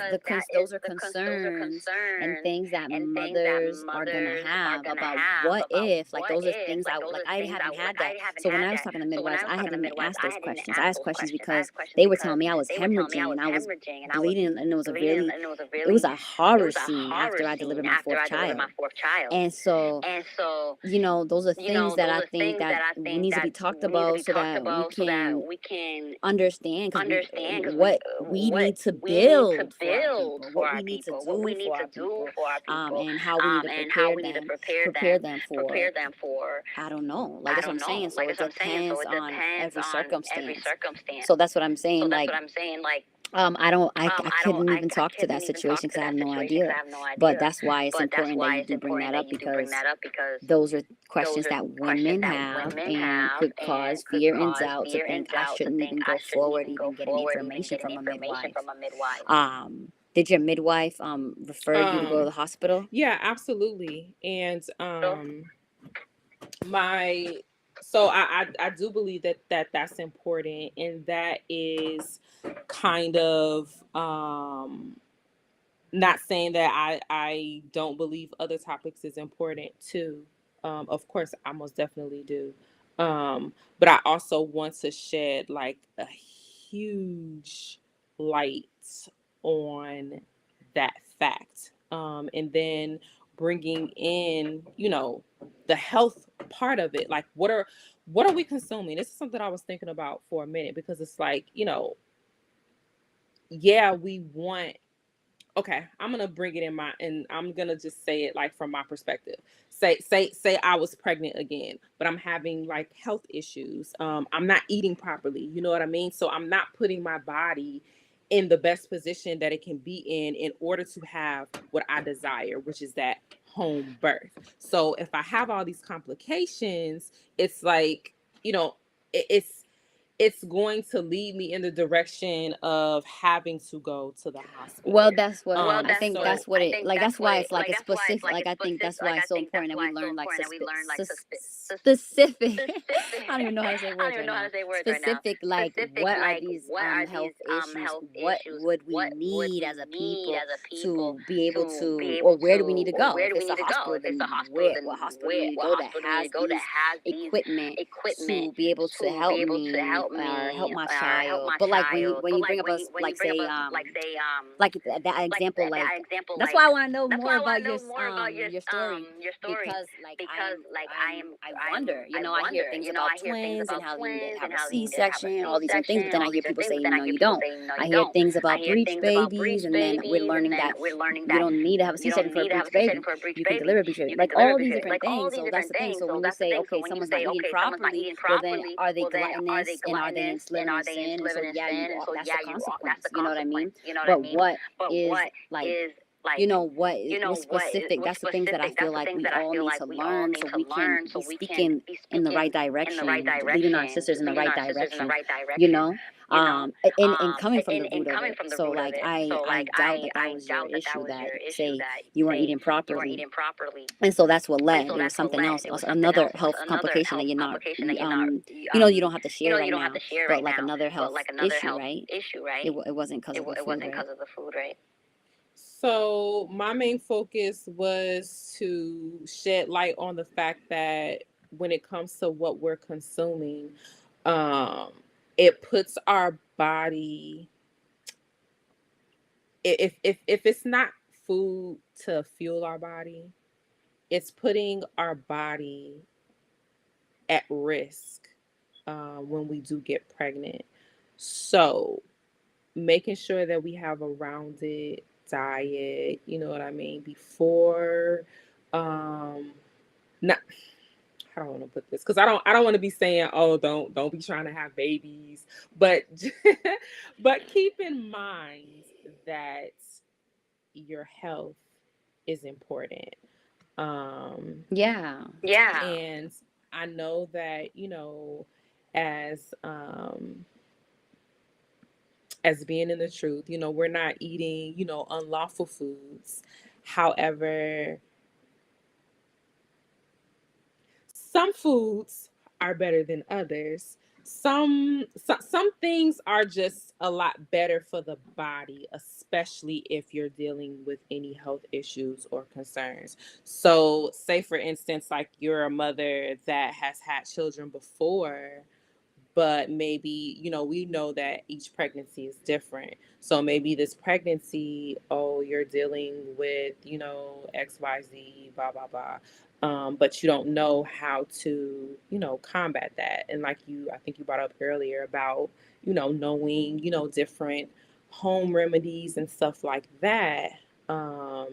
those are concerns and things that mothers are gonna have about what if, like those are things like I haven't had that. So when I was talking to midwives, I hadn't even asked those questions. I asked questions because they were telling me I was hemorrhaging and I was bleeding, and it was a horror scene after I delivered my fourth child. And so, those are things that I think that needs to be talked about so that we can understand, because what we need to build for our people, what we need to do for our people, and how we need to prepare them for, I don't know, like that's what I'm saying. So it depends on every circumstance. So that's what I'm saying. Like, I couldn't even talk to that situation because I have no idea. But that's why it's important that you do bring that up, because those are questions that women have and could cause fear and doubt to think I shouldn't even go forward, even getting information from a midwife. Did your midwife refer you to go to the hospital? Yeah, absolutely. And my so I do believe that's important, and that is kind of not saying that I don't believe other topics is important too. Of course, I most definitely do. But I also want to shed like a huge light on that fact. And then bringing in, the health part of it. Like, what are we consuming? This is something I was thinking about for a minute, because it's like, yeah, we want, okay, I'm gonna bring it and I'm gonna just say it like from my perspective. Say I was pregnant again, but I'm having like health issues. I'm not eating properly, you know what I mean? So I'm not putting my body in the best position that it can be in order to have what I desire, which is that home birth. So if I have all these complications, it's like, you know, it's going to lead me in the direction of having to go to the Well, hospital. that's what I think. So That's what it like. That's why it's like a specific. Like I think that's why it's so important that we learn like specific. I don't even know how to say words right now. Specific, like what are these health issues? What would we need as a people to be able to, or where do we need to go? If it's a hospital, then what hospital do we need to go that has these equipment to be able to help me or help my child? But like when you bring up us like say like that example, like that's why I want to know more about your story, because like I wonder, you know, I hear things about twins and how you need to have a C-section, all these different things, but then I hear people saying no, you don't. I hear things about breech babies, and then we're learning that you don't need to have a C-section for a breech baby. You can deliver a breech baby, like all these different things. So that's the thing. So when you say, okay, someone's not eating properly, well then are they gluttonous and are they living in sin? And so yeah, you all, that's the consequence. You know what I mean? But what is like, you know, what specific, that's the things that I feel like we all need to learn so we can be speaking in the right direction, leading our sisters in the right direction, you know. And coming from the root of it. So like I doubt that that was your issue, that say you weren't eating properly, and so that's what led. It was something else, another health complication that you're not you know, you don't have to share right now, but like another health issue, right? It wasn't because of the food, right? So my main focus was to shed light on the fact that when it comes to what we're consuming, um, it puts our body, if it's not food to fuel our body, it's putting our body at risk when we do get pregnant. So making sure that we have a rounded diet, you know what I mean, before not how do I want to put this? Because I don't want to be saying, oh, don't be trying to have babies, but but keep in mind that your health is important. Yeah. And I know that, you know, as as being in the truth, you know, we're not eating, you know, unlawful foods. However, some foods are better than others. Some things are just a lot better for the body, especially if you're dealing with any health issues or concerns. So, say for instance, like you're a mother that has had children before, but maybe, you know, we know that each pregnancy is different. So maybe this pregnancy, oh, you're dealing with, you know, XYZ, blah blah blah, but you don't know how to, you know, combat that. And like you, I think you brought up earlier about, you know, knowing, you know, different home remedies and stuff like that. um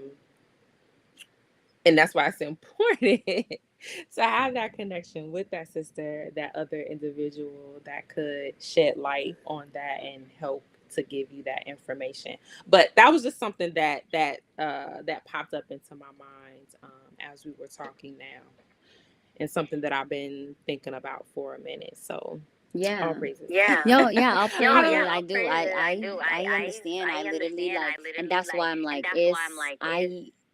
and that's why it's important to have that connection with that sister, that other individual that could shed light on that and help to give you that information. But that was just something that popped up into my mind as we were talking now, and something that I've been thinking about for a minute. So all Yeah. praises. No, yeah, I'll I praise it. don't. I do. I understand. I literally like, and that's why I'm like,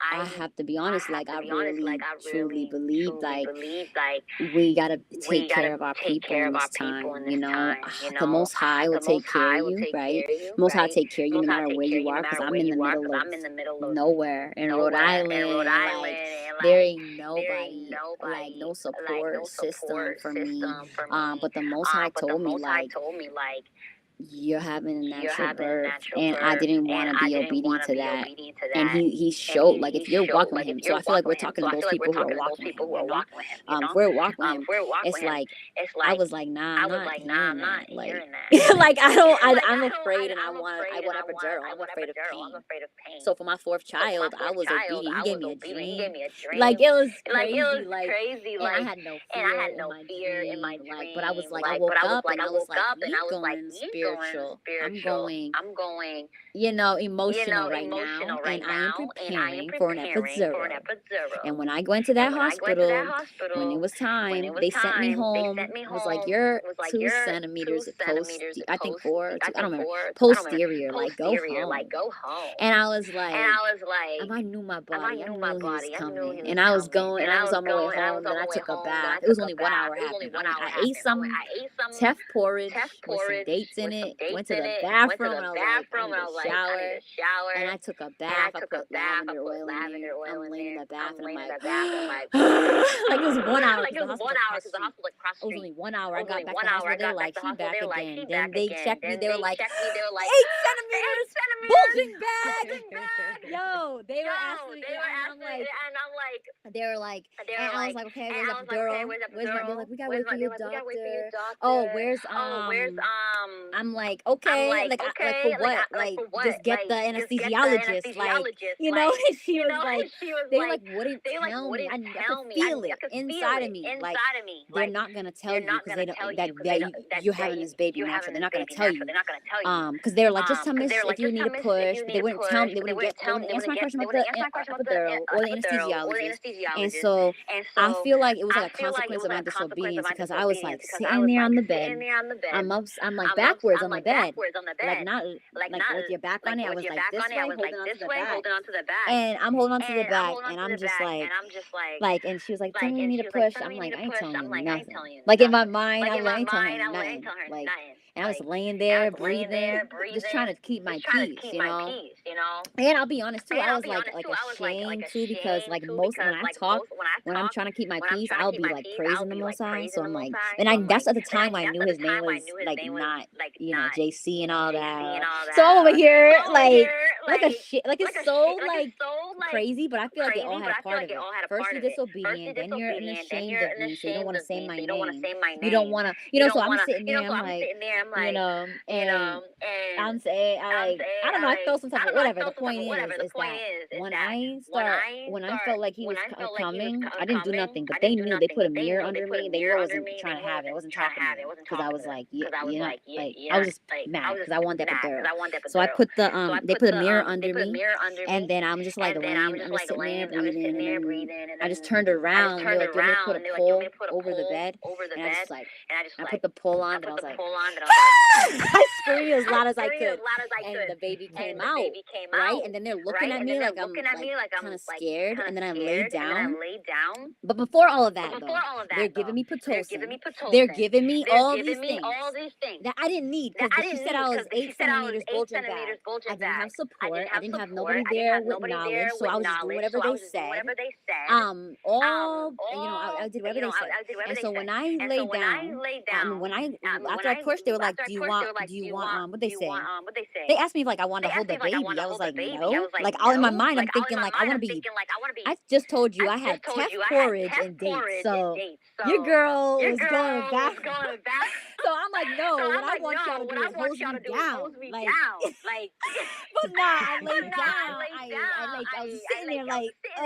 I have to be honest. Like, I really truly believe like we gotta take care of our people in this time. You know, the Most High will take care of you, right? Most High take care of you no matter where you are. Cause I'm in the middle of nowhere in Rhode Island, and like there ain't nobody, like no support system for me. But the Most High told me like you're having a natural birth, and I didn't want to be obedient to that. And he showed like if you're walking with him, so I feel like we're talking to those people who are walking with him, you know. If we're walking with him, it's like I was like, nah, I'm not hearing that. Like like I'm afraid, and I want epidural. I'm afraid of pain. So for my fourth child, I was obedient. He gave me a dream. Like it was crazy. Like, and I had no fear in my dream. Like, but I was like, I woke up and I was like, we going in the spirit spiritual. I'm going, emotional right now, and I am preparing for an epidural. And when I went to that hospital, when it was time, they sent me home. It was like, you're 2 centimeters I think 4, 2, I don't remember, posterior, like, go home. And I was like, I knew my body. I knew he was coming. And I was going, and I was on my way home. Then I took a bath. It was only 1 hour happened. I ate some teff porridge with some dates in it. Went to the bathroom, and I was like, I need a shower. And I took a bath. I put lavender oil in there. I'm laying in the bath, and I'm like, like, it was 1 hour because the hospital across the street. It was only 1 hour. I got back to the hospital. They're like, she back again. Then they checked me. They were like, 8 centimeters, bulging back. Yo, they were asking me, and I'm like, they were like, and I was like, okay, where's the epidural? Where's my? They're like, we gotta wait for your doctor. Oh, where's I'm like, okay, like, like, for what? Like, just get the anesthesiologist, like, And she was like, they like wouldn't tell me. I could feel it inside of me. Like, they're not gonna tell you because they don't that you're having this baby natural. They're not gonna tell you. Because they're like, just tell me if you need to push. But they wouldn't tell me. They wouldn't answer my question about the epidural or the anesthesiologist. And so I feel like it was like a consequence of my disobedience because I was like sitting there on the bed. I'm like backwards on the bed, like not like with your back on it. I was like this way, holding onto the back, and I'm holding onto the back, and I'm just like, and she was like, tell me you need to push. I'm like, I ain't telling you nothing. Like, in my mind, I ain't telling her nothing. Like, and I was laying there, breathing, just trying to keep my peace. And I'll be honest too, I was like ashamed too, because like most when I talk, when I'm trying to keep my peace, I'll be like praising the Most High. So I'm like, and that's at the time I knew his name was like not JC and all that. So I'm over here like a shit, like it's so like crazy, but I feel like it all had a part of it. First you're disobedient, then you're ashamed of me, so you don't want to say my name. You don't want to, so I'm sitting there, I'm like, and I'm saying, I don't know, I felt some type of whatever. The point is that when I felt like he was coming, I didn't do nothing, but they knew. They put a mirror under me. They knew I wasn't trying to have it. I wasn't talking to them because I was like, like I was just mad because I wanted that epidural. So I put they put a mirror under me, and then I'm just like laying, I'm just sitting there breathing, and then I just turned around. They're like, do you want me to put a pole over the bed? And I just like, I put the pole on, and I was like, I screamed as loud as I could, and the baby came out, right? And then they're looking at me like I'm like kind of scared, and then I laid down. But before all of that, though, they're giving me Pitocin. They're giving me all these things that I didn't need because she said I was 8 centimeters bulging back. I didn't have support. I didn't have nobody there with knowledge, so I was just doing whatever they said. I did whatever they said. And so when I laid down, after I pushed, they were like, do you want what they say? They asked me if like I wanted to hold the baby. I was like, no. Like, all in my mind, I'm thinking like I want to be. I just told you I had teff porridge and dates, so your girl was going back. So I'm like, no. What I want y'all to do is hose me down, like. But nah, I laid down. I was sitting there like, cause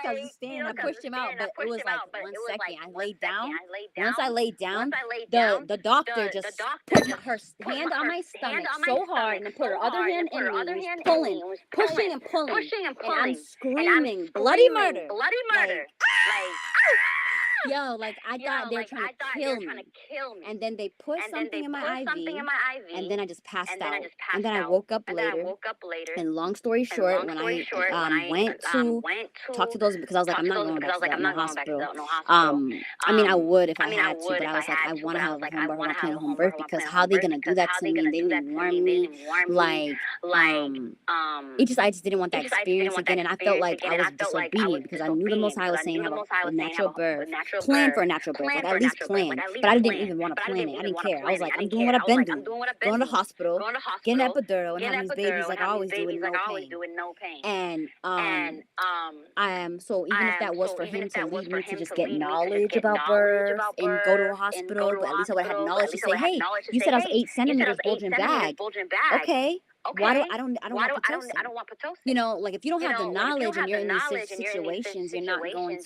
I was just standing. I pushed him out, but it was like 1 second. I laid down. Once I laid down, the doctor just put her hand on my stomach so hard, and then put her other hand in me, and was pulling, pushing and pulling, and I'm screaming bloody murder, like. Yo, like I thought they were trying to kill me. And then they put something in my IV, and then I just passed out. And then I woke up later. And long story short, when I went to talk to those, because I was like, I'm not going back to the hospital. I mean, I would if I had to, but I was like, I want to have a home birth. I want to plan a home birth, because how they gonna do that to me? They didn't even warn me. Like, I just didn't want that experience again, and I felt like I was disobedient because I knew the Most High was saying have a natural birth. Plan for a natural birth, like at least plan. But I didn't even want to plan it. I didn't care. I was like, I'm doing what I've been doing. Going to the hospital, getting an epidural, and having these babies like I always do with no pain. And I am so even if that was for him to lead me to just get knowledge about birth and go to a hospital, but at least I would have had knowledge to say, hey, you said I was 8 centimeters bulging bag. Okay. Why do I don't want Pitocin? Like if you don't have the knowledge and you're in these situations, you're not going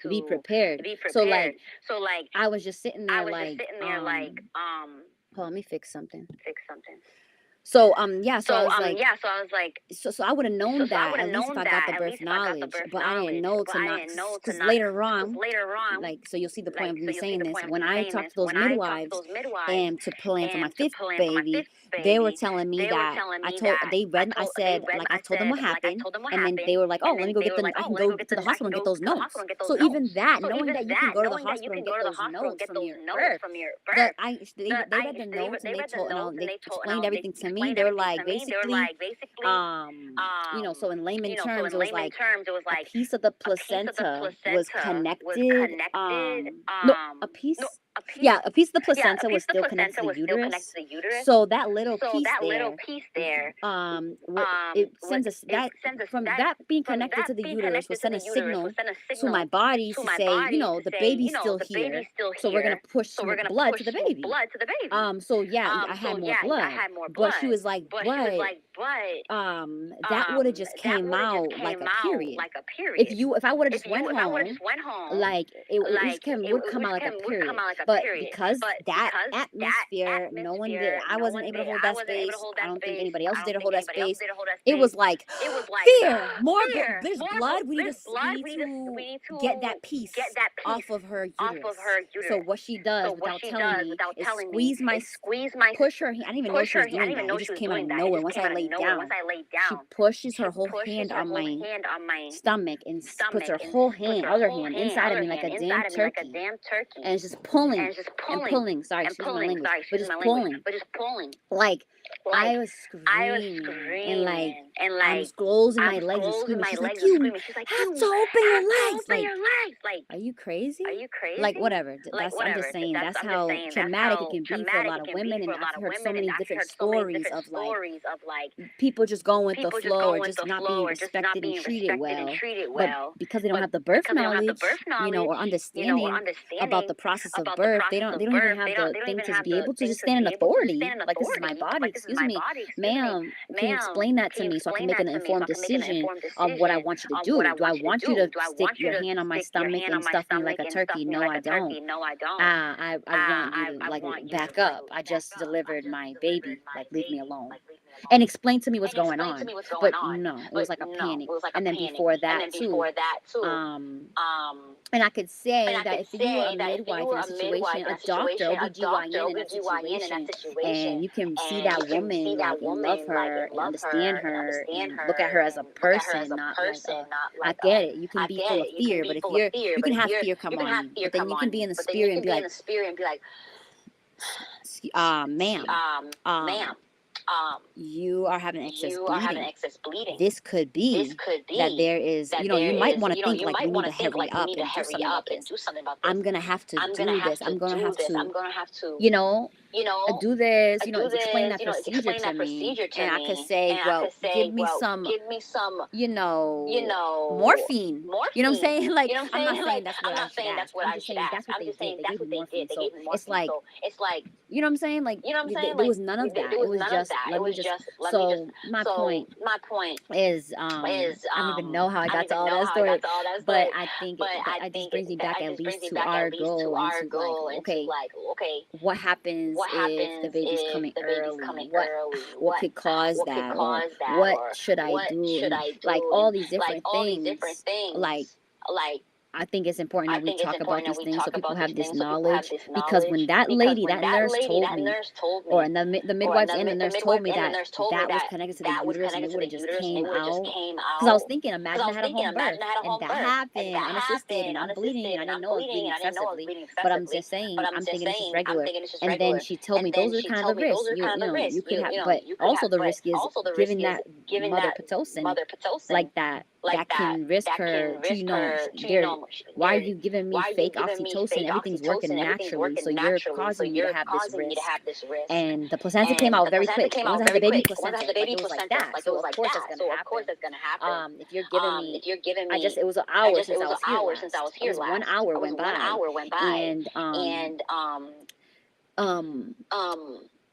to be prepared. So like I was just sitting there like Hold on, let me fix something. So yeah, so I was like, so I would have known that at least if I got the birth knowledge, but I didn't know to not, because later on, like, so you'll see the point of me saying this. When I talked to those midwives and to plan for my fifth baby, they were telling me that I said, like, I told them what happened, and then they were like, oh, let me go get I can go to the hospital and get those notes. So even that, knowing that you can go to the hospital and get those notes from your birth, they read the notes and they explained everything to me. They were like, basically, so in layman terms, it was like a piece of the placenta was connected. No, a piece. Yeah, a piece of the placenta was still connected to the uterus. So that little piece there, it sends us that from that being connected to the uterus will send a signal to my body to say, the baby's still here. So we're gonna push some blood to the baby. So yeah, I had more blood, but she was like, that would have just came out like a period. If I would have just went home, like it just would come out like a period. But because that atmosphere, no one did, I wasn't able to hold that space. I don't think anybody else was able to hold that space. It was like fear, more there's blood. We need to get that piece off of her uterus. So what she does without telling me is push her hand. I didn't even know she was doing that. It just came out of nowhere. Once I laid down, she pushes her whole hand on my stomach and puts her whole hand, other hand, inside of me like a damn turkey, and it's just pulling and pulling. Sorry, excuse my language, but just pulling. Like I was screaming and like I'm closing my legs and screaming. She's like, you have to open your legs. Like, are you crazy? Like, whatever. I'm just saying that's how traumatic it can be for a lot of women. And I've heard so many different stories of like people just going with the flow or just not being respected and treated well. But because they don't have the birth knowledge, or understanding about the process of birth, they don't even have the thing to be able to just stand in authority. Like, this is my body. Excuse me, ma'am, can you explain that to me so I can make an informed decision of what I want you to do? Do I want you to stick your hand on my stomach and stuff me like a turkey? No, I don't. I want you to like back up. I just delivered my baby. Like, leave me alone. And explain to me what's going on. But no, it was like a panic. And then before that too, and I could say that if you were a midwife in a situation, a doctor, OBGYN in that situation, and you can see that woman, like, and love her and understand her and look at her as a person, not like I get it. You can be full of fear, but if you can have fear come on you, but then you can be in the spirit and be like, ma'am, you are having excess bleeding. This could be that there is, you might want to think like we need to hurry up and do something about this. I'm gonna have to do this. I'm gonna have to, do this. Explain that procedure to me, and I could say, well, give me some, morphine. You know what I'm saying? Like, I'm not saying that's what I should ask. I'm just saying that's what they did. They gave me morphine. So it's like, you know what I'm saying? Like, there was none of that. It was just, let me just. So my point is, I don't even know how I got to all that story, but I think it just brings me back at least to our goal and to like, okay, what happens if the baby's coming early? What could cause that? Or what should I do? And, like, all these different things, like. I think it's important that we talk about these things so people have this knowledge, because when that lady, that nurse told me, or the midwives and the nurse told me that was connected to the uterus and it would have just came out. Because I was thinking, imagine I had a home birth and that happened unassisted and I'm bleeding and I didn't know I was bleeding excessively. But I'm just saying, I'm thinking it's just regular. And then she told me those are kind of the risks. You could have, but also the risk is giving that mother Pitocin like that. That can risk her to, why are you giving me fake oxytocin? Everything's working naturally, so you're causing me to have this risk. And the placenta came out very quick. Once I had the baby placenta, like, it was like that. So of course that's gonna happen. If you're giving me, it was an hour since I was here last. 1 hour went by, and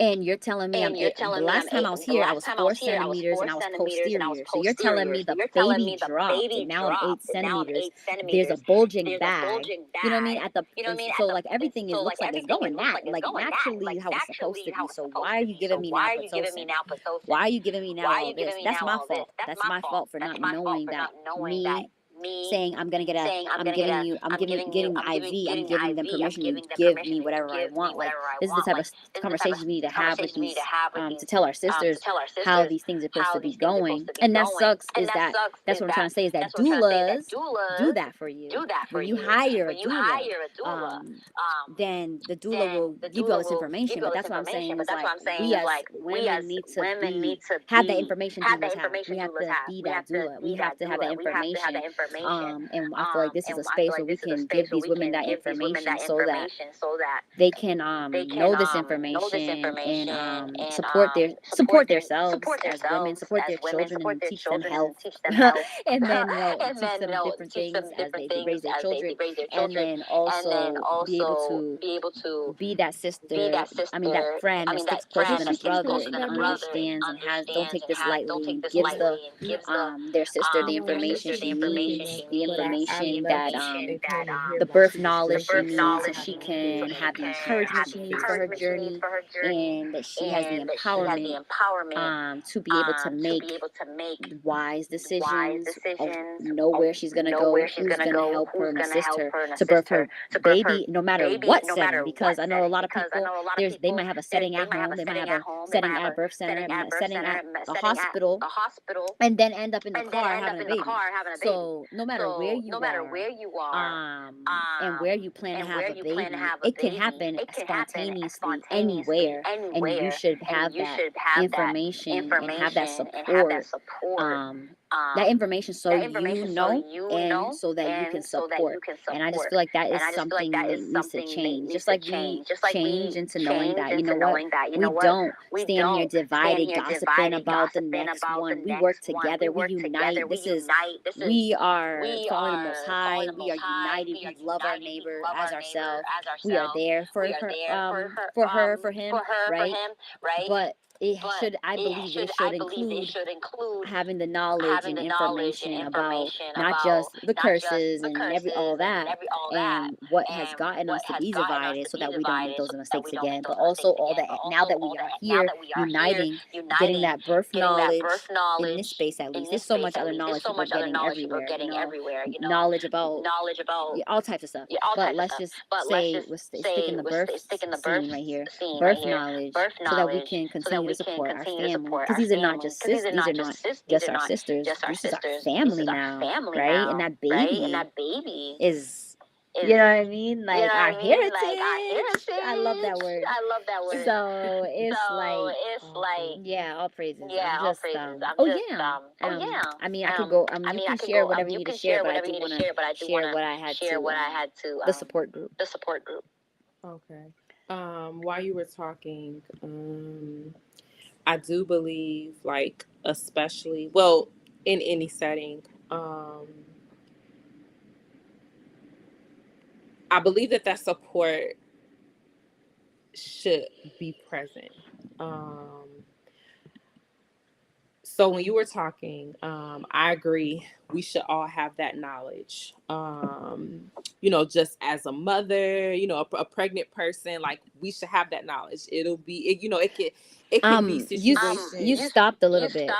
And you're telling me the last time I was here, I was 4 centimeters and I was posterior. So you're telling me the baby dropped and now I'm 8 centimeters. There's a bulging bag. You know what I mean? So like everything looks like it's going like naturally how it's supposed to be. So why are you giving me now Pitocin? Why are you giving me now all this? That's my fault. That's my fault for not knowing that me saying getting the IV, I'm giving them permission to give me whatever I want. Like this is the type of conversations we need to have with these to tell our sisters how these things are supposed to be going. And that sucks is that that's what I'm trying to say is that doulas do that for you. When you hire a doula, then the doula will give you all this information. But that's what I'm saying is like we as women need to have that information doulas have. We have to be that doula. We have to have that information. And I feel like this is a space where we can give these women that information so that they can know this information and support themselves as women, support their children and teach them health. And then teach them different things as they raise their children, and then also be able to be that sister, I mean that friend that sticks closer than a brother and understands and don't take this lightly and gives their sister the information she needs, the But I information love that and kind of hear the my birth sister's knowledge she story, needs so I she don't feel can have the encouragement she needs for her journey, and that she has the empowerment to be able to make wise decisions of know where she's going to go, who's going to help her and assist her to birth her baby no matter what setting. Because I know a lot of people, they might have a setting at home, they might have a setting at a birth center, and a setting at a hospital, and then end up in the car having a baby. So no matter where you are, and where you plan to have a baby, it can happen spontaneously anywhere, and you should have that information and have that support, that information so you know and so that you can support. And I just feel like that is something that needs to change, just like we change into knowing that, you know what, we don't stand here divided gossiping about the next one. We work together, we unite. We are following the Most High, we are united, we love our neighbor as ourselves, we are there for her, for him, right? But I believe it should include having the knowledge and information about not just the curses and all that and what has gotten us to be divided so that we don't make those mistakes again, but also all that now that we are here uniting, getting that birth knowledge in this space. At least there's so much other knowledge people are getting everywhere, knowledge about all types of stuff. But let's just say stick in the scene right here, birth knowledge, so that we can continue to support our family, because these are not just these are not just our sisters, this is our family now, right? And that baby is, you know what I mean, like our heritage. I love that word. So it's like, yeah, all praises. I'm just oh yeah, I mean I could go, you can share whatever you need to share, but I do want to share what I had to the support group. Okay. While you were talking, I do believe, like, especially, well, in any setting, I believe that support should be present. So when you were talking, I agree. We should all have that knowledge. Just as a mother, a pregnant person, like, we should have that knowledge. It'll be, it could be situations. You stopped a little bit.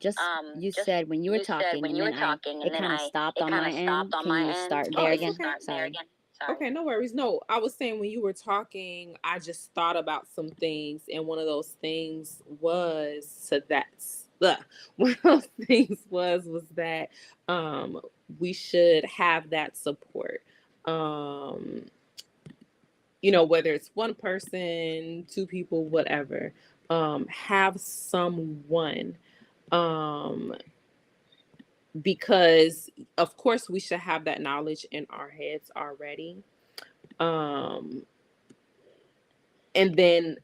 Just you said when you were talking, and then it kind of stopped on my end. Can you start there again? Sorry. Okay, no worries. No, I was saying when you were talking, I just thought about some things, and one of those things was one of those things was that we should have that support. Whether it's one person, two people, whatever, have someone, because of course we should have that knowledge in our heads already. And then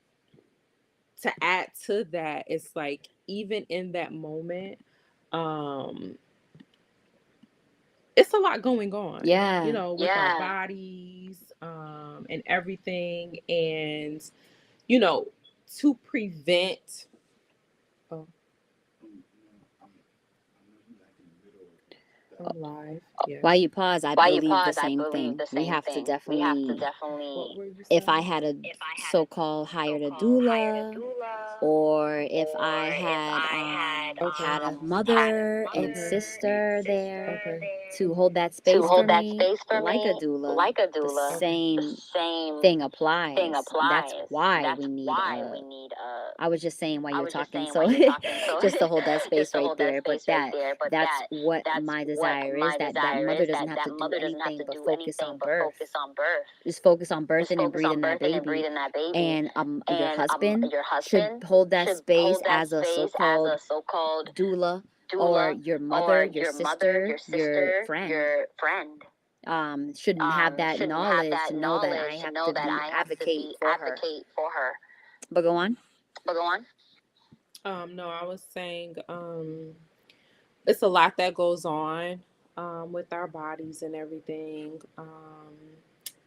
to add to that, it's like, even in that moment, it's a lot going on, with our bodies, and everything. And, to prevent. Oh, I'm live. Yes. While you pause, I Why you believe the pause, I same believe thing. the We same have to thing. We have to definitely, What definitely, were you if I saying? had a if I had a so-called hired a so-called hired a doula, doula, or if I or if had I had Okay. had a had a mother and Okay. mother and sister there sister Okay. to there hold that to space for hold that me, space for like a me, doula, like a the doula, Okay. the same same thing thing applies. That's applies. why That's we need why we need a. I was just saying while I you're was just talking, saying so while you're talking, so just to hold that just space to right hold that there. But space right there. But that's what that's my what desire is. my That desire mother is. doesn't have That to do mother doesn't have anything to but do focus anything on but birth. focus on birth. Just focus on Just birthing and focus on breathing that birthing and baby. breathing that baby. And your And husband your should husband hold that should space hold that as a space as so-called a so-called doula, or doula, your mother, or your your mother, sister, your your sister, friend. your friend. Shouldn't have that Shouldn't have knowledge that to know that I knowledge to have know to that be I have to advocate be for her. advocate for her. But go on. But go on. No, I was saying, it's a lot that goes on, with our bodies and everything.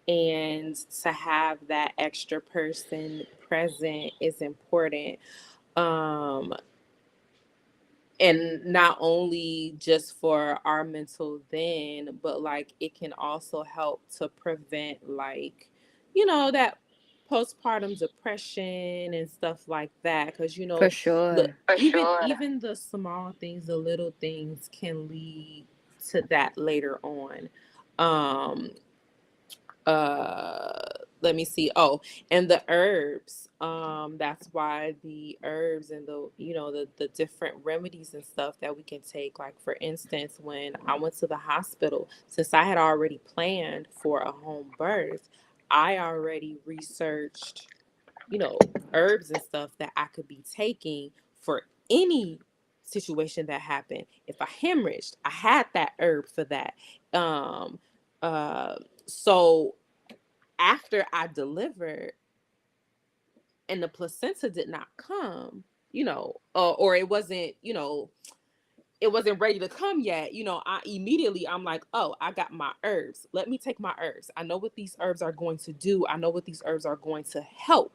And to have that extra person present is important. Um, and not only just for our mental then, but like it can also help to prevent, like, that postpartum depression and stuff like that, because For look, sure. For even sure. even the small things, the little things can lead to that later on. um uh Let me see. Oh, and the herbs, that's why the herbs and the different remedies and stuff that we can take. Like, for instance, when I went to the hospital, since I had already planned for a home birth, I already researched, herbs and stuff that I could be taking for any situation that happened. If I hemorrhaged, I had that herb for that. um uh so after I delivered and the placenta did not come, or it wasn't ready to come yet, I'm like, oh, I got my herbs. Let me take my herbs. I know what these herbs are going to do. I know what these herbs are going to help.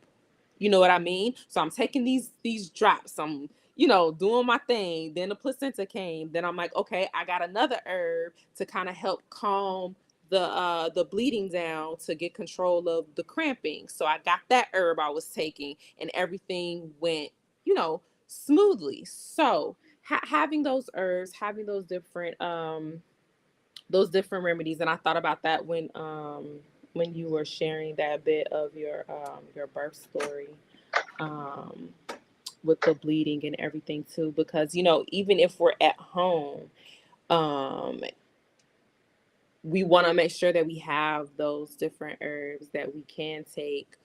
You know what I mean? So I'm taking these drops. I'm, doing my thing. Then the placenta came. Then I'm like, okay, I got another herb to kind of help calm the bleeding down, to get control of the cramping. So I got that herb I was taking, and everything went, smoothly. So having those herbs, having those different remedies. And I thought about that when you were sharing that bit of your birth story, um with the bleeding and everything too, because even if we're at home, um we want to make sure that we have those different herbs that we can take,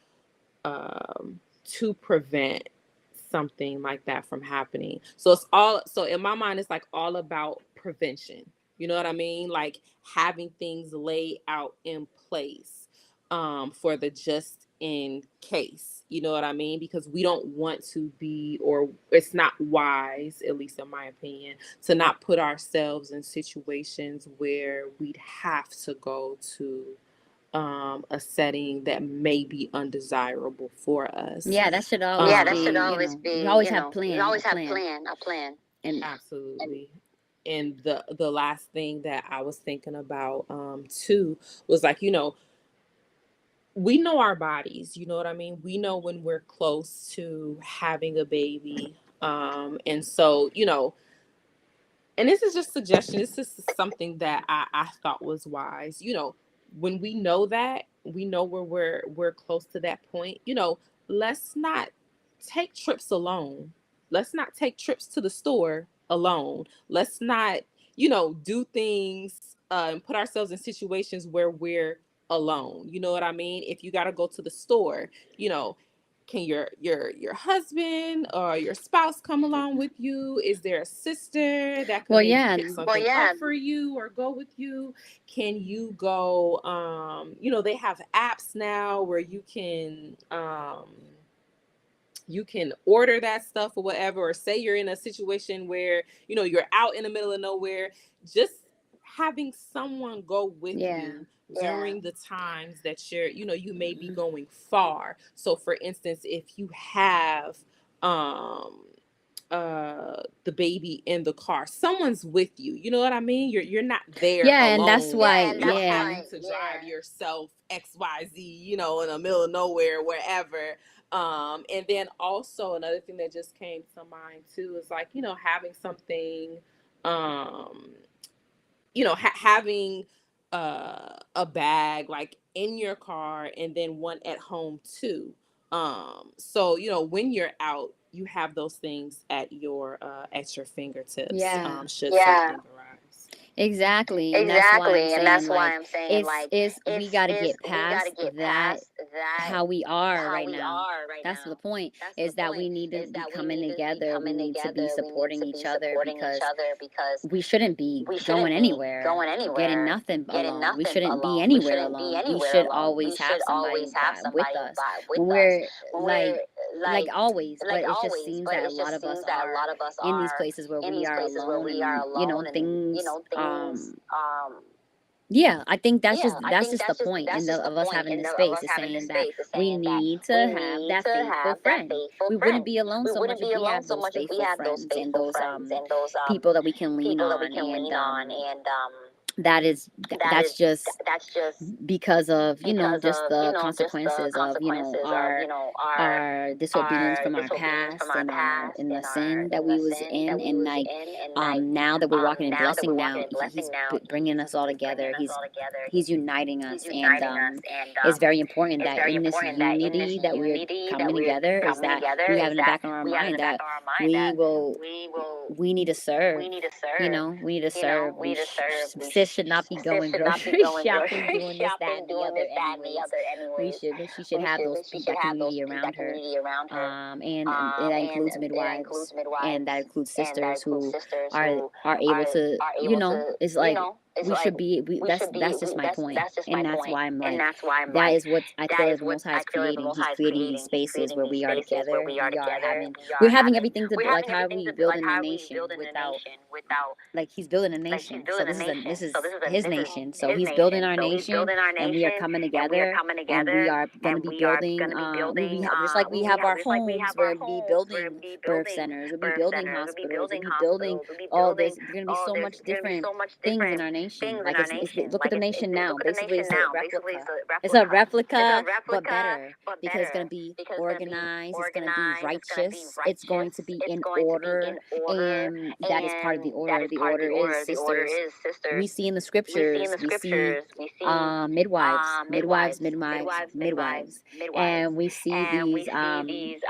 to prevent something like that from happening. So in my mind, it's like all about prevention. You know what I mean? Like having things laid out in place, for the just in case. You know what I mean? Because we don't want to be, or it's not wise, at least in my opinion, to not put ourselves in situations where we'd have to go to, a setting that may be undesirable for us. Yeah, that should Yeah, always that should be, always you be, always have you plan, a always have plan. a plan. And Absolutely. And the last thing that I was thinking about, too, was like, we know our bodies, you know what I mean? We know when we're close to having a baby. And so, and this is just suggestion. This is something that I thought was wise. When we know that, we know where we're close to that point, let's not take trips alone. Let's not take trips to the store alone. Let's not, do things, and put ourselves in situations where we're alone. You know what I mean? If you gotta go to the store, you know, can your husband or your spouse come along with you? Is there a sister that could well, maybe yeah, pick something up for you or go with you? Can you go, they have apps now where you can order that stuff or whatever, or say you're in a situation where, you're out in the middle of nowhere. Just having someone go with Yeah. you during the times that you may be going far. So for instance, if you have um the baby in the car, someone's with you, you know what I mean, you're not there Yeah, and that's alone, why, not yeah. having to drive yourself XYZ, in the middle of nowhere, wherever. And then also another thing that just came to mind too is like, having something, um having a bag like in your car and then one at home too. So when you're out, you have those things at your fingertips. Yeah. Should something arise. Exactly. And that's why I'm saying, like, it's we got to get past that, how we are right now. That's the point, is that we need to be coming together. We need to be supporting each other, because we shouldn't be going anywhere getting nothing alone. We shouldn't be anywhere alone. We should always have somebody with us when we're like always. But it just seems that a lot of us are in these places where we are alone, and things yeah, I think that's just the point of us having this space, is saying that we need to have that faithful friend. We wouldn't be alone so much if we have those faithful friends and those people that we can lean on. And that's just because of just the consequences of our disobedience from our past, and in the sin that we was in. And like now that we're walking in blessing now, he's bringing us all together. He's uniting us. And it's very important that in this unity that we're coming together, is that we have in the back of our mind that we need to serve. We need to serve. Sis should not be going grocery shopping, doing this, that, and the other. Anyways, she should have those people, that community around her. And that includes midwives, and that includes sisters who are able to, it's like we should be. That's just my point, and that's why I'm like, that is what I feel like the Most High is creating. He's creating these spaces where we are together. We're having everything to, like, how are we building a nation without, like, he's building a nation. So this is his nation. So he's building our nation, and we are coming together, and we are going to be building. Just like we have our homes, we're going to be building birth centers. We'll be building hospitals. We'll be building all this. There's going to be so much different things in our nation. Like, look at the nation now. Basically, it's a replica. It's a replica, but better, because it's going to be organized. It's going to be righteous. It's going to be in order, and that is part of the order. The order is sisters. We see in the scriptures. We see midwives, and we see these.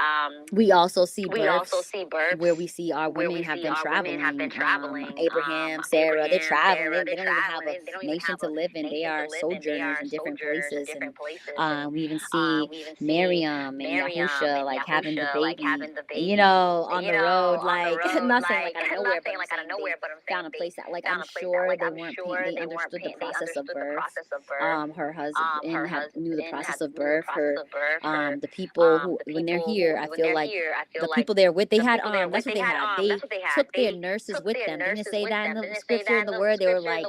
We also see births where we see our women have been traveling. Abraham, Sarah, they're traveling. They don't even have a nation to live in. They are sojourners in different places. And we even see Miriam and Yahusha, like, having the baby, on the road, like, not saying like out of nowhere, but I'm saying they found a place that, like, I'm sure they weren't they understood the process of birth. Her husband knew the process of birth. The people who, when they're here, I feel like the people they're with, they had that's what they had. They took their nurses with them. Didn't it say that in the scripture, in the word? They were like,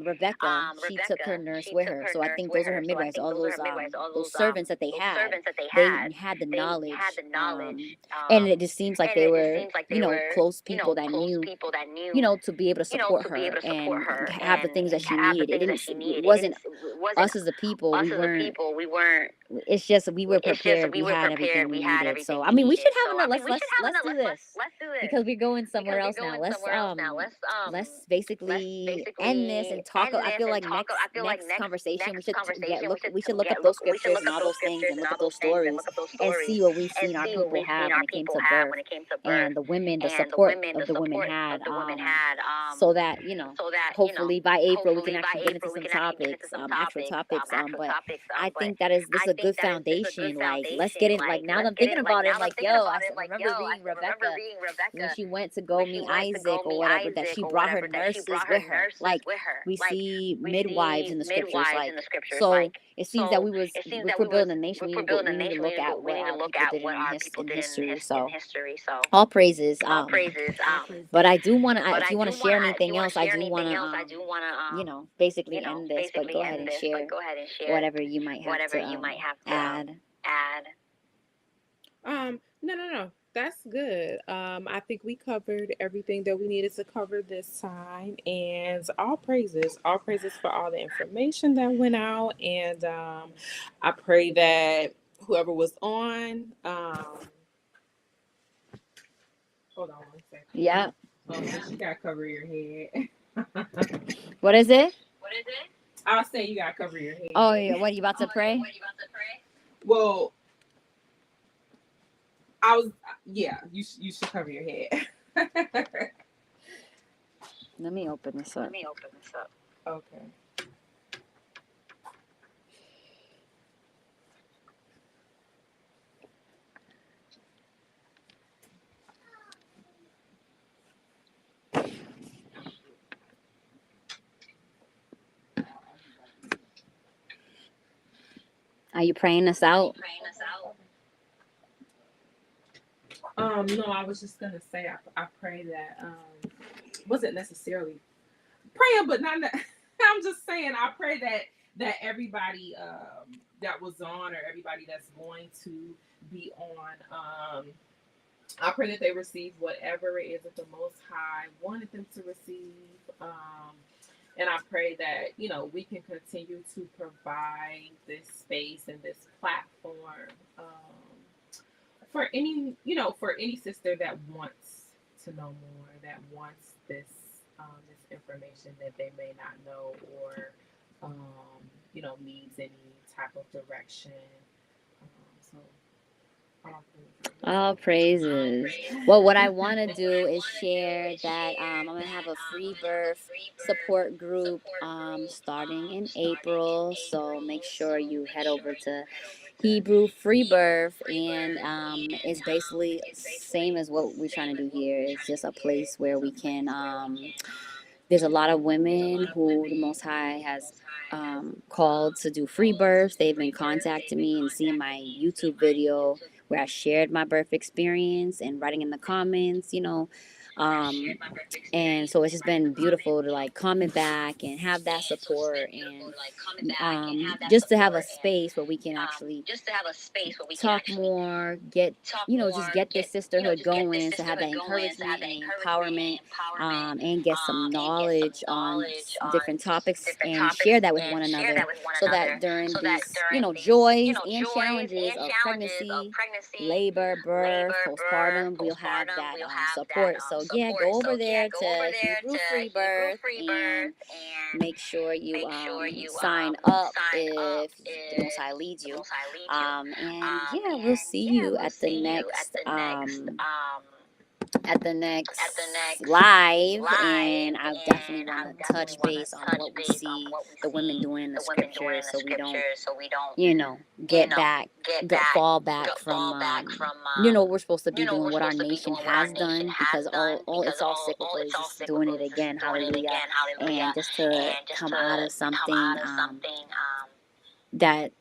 Rebecca, she took her nurse with her. So I think those are her midwives. All those servants that they had the knowledge. And it just seems like they were, close people that knew, to be able to support her and have the things that she needed. It wasn't us as a people. We weren't. It's just we were prepared. We had everything we needed. So I mean, we should have another. Let's do this, because we're going somewhere else now. Let's basically end this and talk. I feel like next conversation we should look up those scriptures and all those things, and look at those stories, and see what we've seen our people have when it came to birth, and the women, the support of the women had, so that, hopefully by April we can actually get into some topics, actual topics. But I think this is a good foundation. Like, let's get it. Like, now that I'm thinking about it, I'm like, yo, remember reading Rebecca when she went to go meet Isaac or whatever, that she brought her nurses with her. like we see midwives in the scriptures. Like, so it seems that if we're building a nation, we need to look at what our people did in history. So all praises. But I do want to, if you want to share anything else, I do want to, basically end this, but go ahead and share whatever you might have to add. No. That's good. I think we covered everything that we needed to cover this time, and all praises for all the information that went out. And I pray that whoever was on, hold on one second. Yeah. Oh, you gotta cover your head. What is it? I'll say you gotta cover your head. Oh yeah. What, are you about to pray? Well, you should cover your head. Let me open this up. Okay. Are you praying us out? No, I was just gonna say I pray that wasn't necessarily praying, but not. I'm just saying I pray that everybody that was on, or everybody that's going to be on, I pray that they receive whatever it is that the Most High wanted them to receive. And I pray that, we can continue to provide this space and this platform for any sister that wants to know more, that wants this information that they may not know, or needs any type of direction. So all praises. Well, what I want to do is share that I'm going to have a free birth support group starting in April. So make sure you head over to Hebrew Free Birth, and it's basically same as what we're trying to do here. It's just a place where we can there's a lot of women who the Most High has called to do free births. They've been contacting me and seeing my YouTube video where I shared my birth experience and writing in the comments, and so it's just been beautiful to like comment back and have that support, and just to have a space where we can actually talk more, get just get this sisterhood going, to have that encouragement and empowerment, and get some knowledge on different topics and share that with one another, so that during these joys and challenges of pregnancy, labor, birth, postpartum, we'll have that support. So yeah, go over there to Hebrew Free Birth and make sure you sign up if the Most High leads you. And yeah, we'll see you at the next live, and I definitely want to touch base on what we see the women doing in the scriptures, so we don't fall back from we're supposed to be doing what our nation has done, because it's all cyclical. It's just doing it again, hallelujah, and just to come out of something that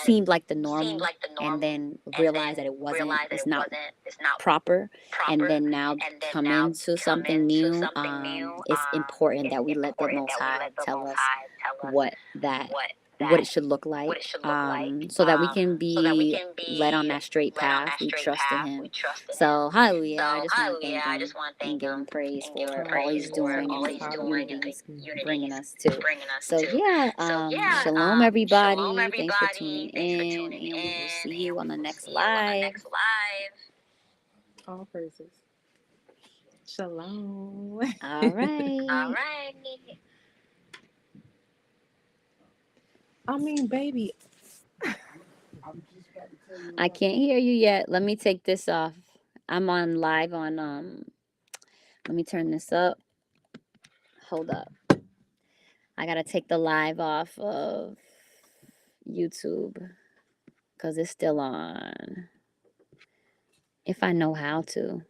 seemed like the normal, and then realize that it's not proper, and then now come into something new. It's important that we let the Most High tell us what it should look like, so that we can be led on that straight path. We trust in Him. So hallelujah, I just want to thank Him and give Him praise for all He's doing and the unity He's bringing us to. So yeah, shalom everybody. Thanks for tuning in, and we will see you on the next live. all praises. Shalom. All right. I mean, baby, I can't hear you yet. Let me take this off. I'm on live on let me turn this up. Hold up. I gotta take the live off of YouTube because it's still on. If I know how to.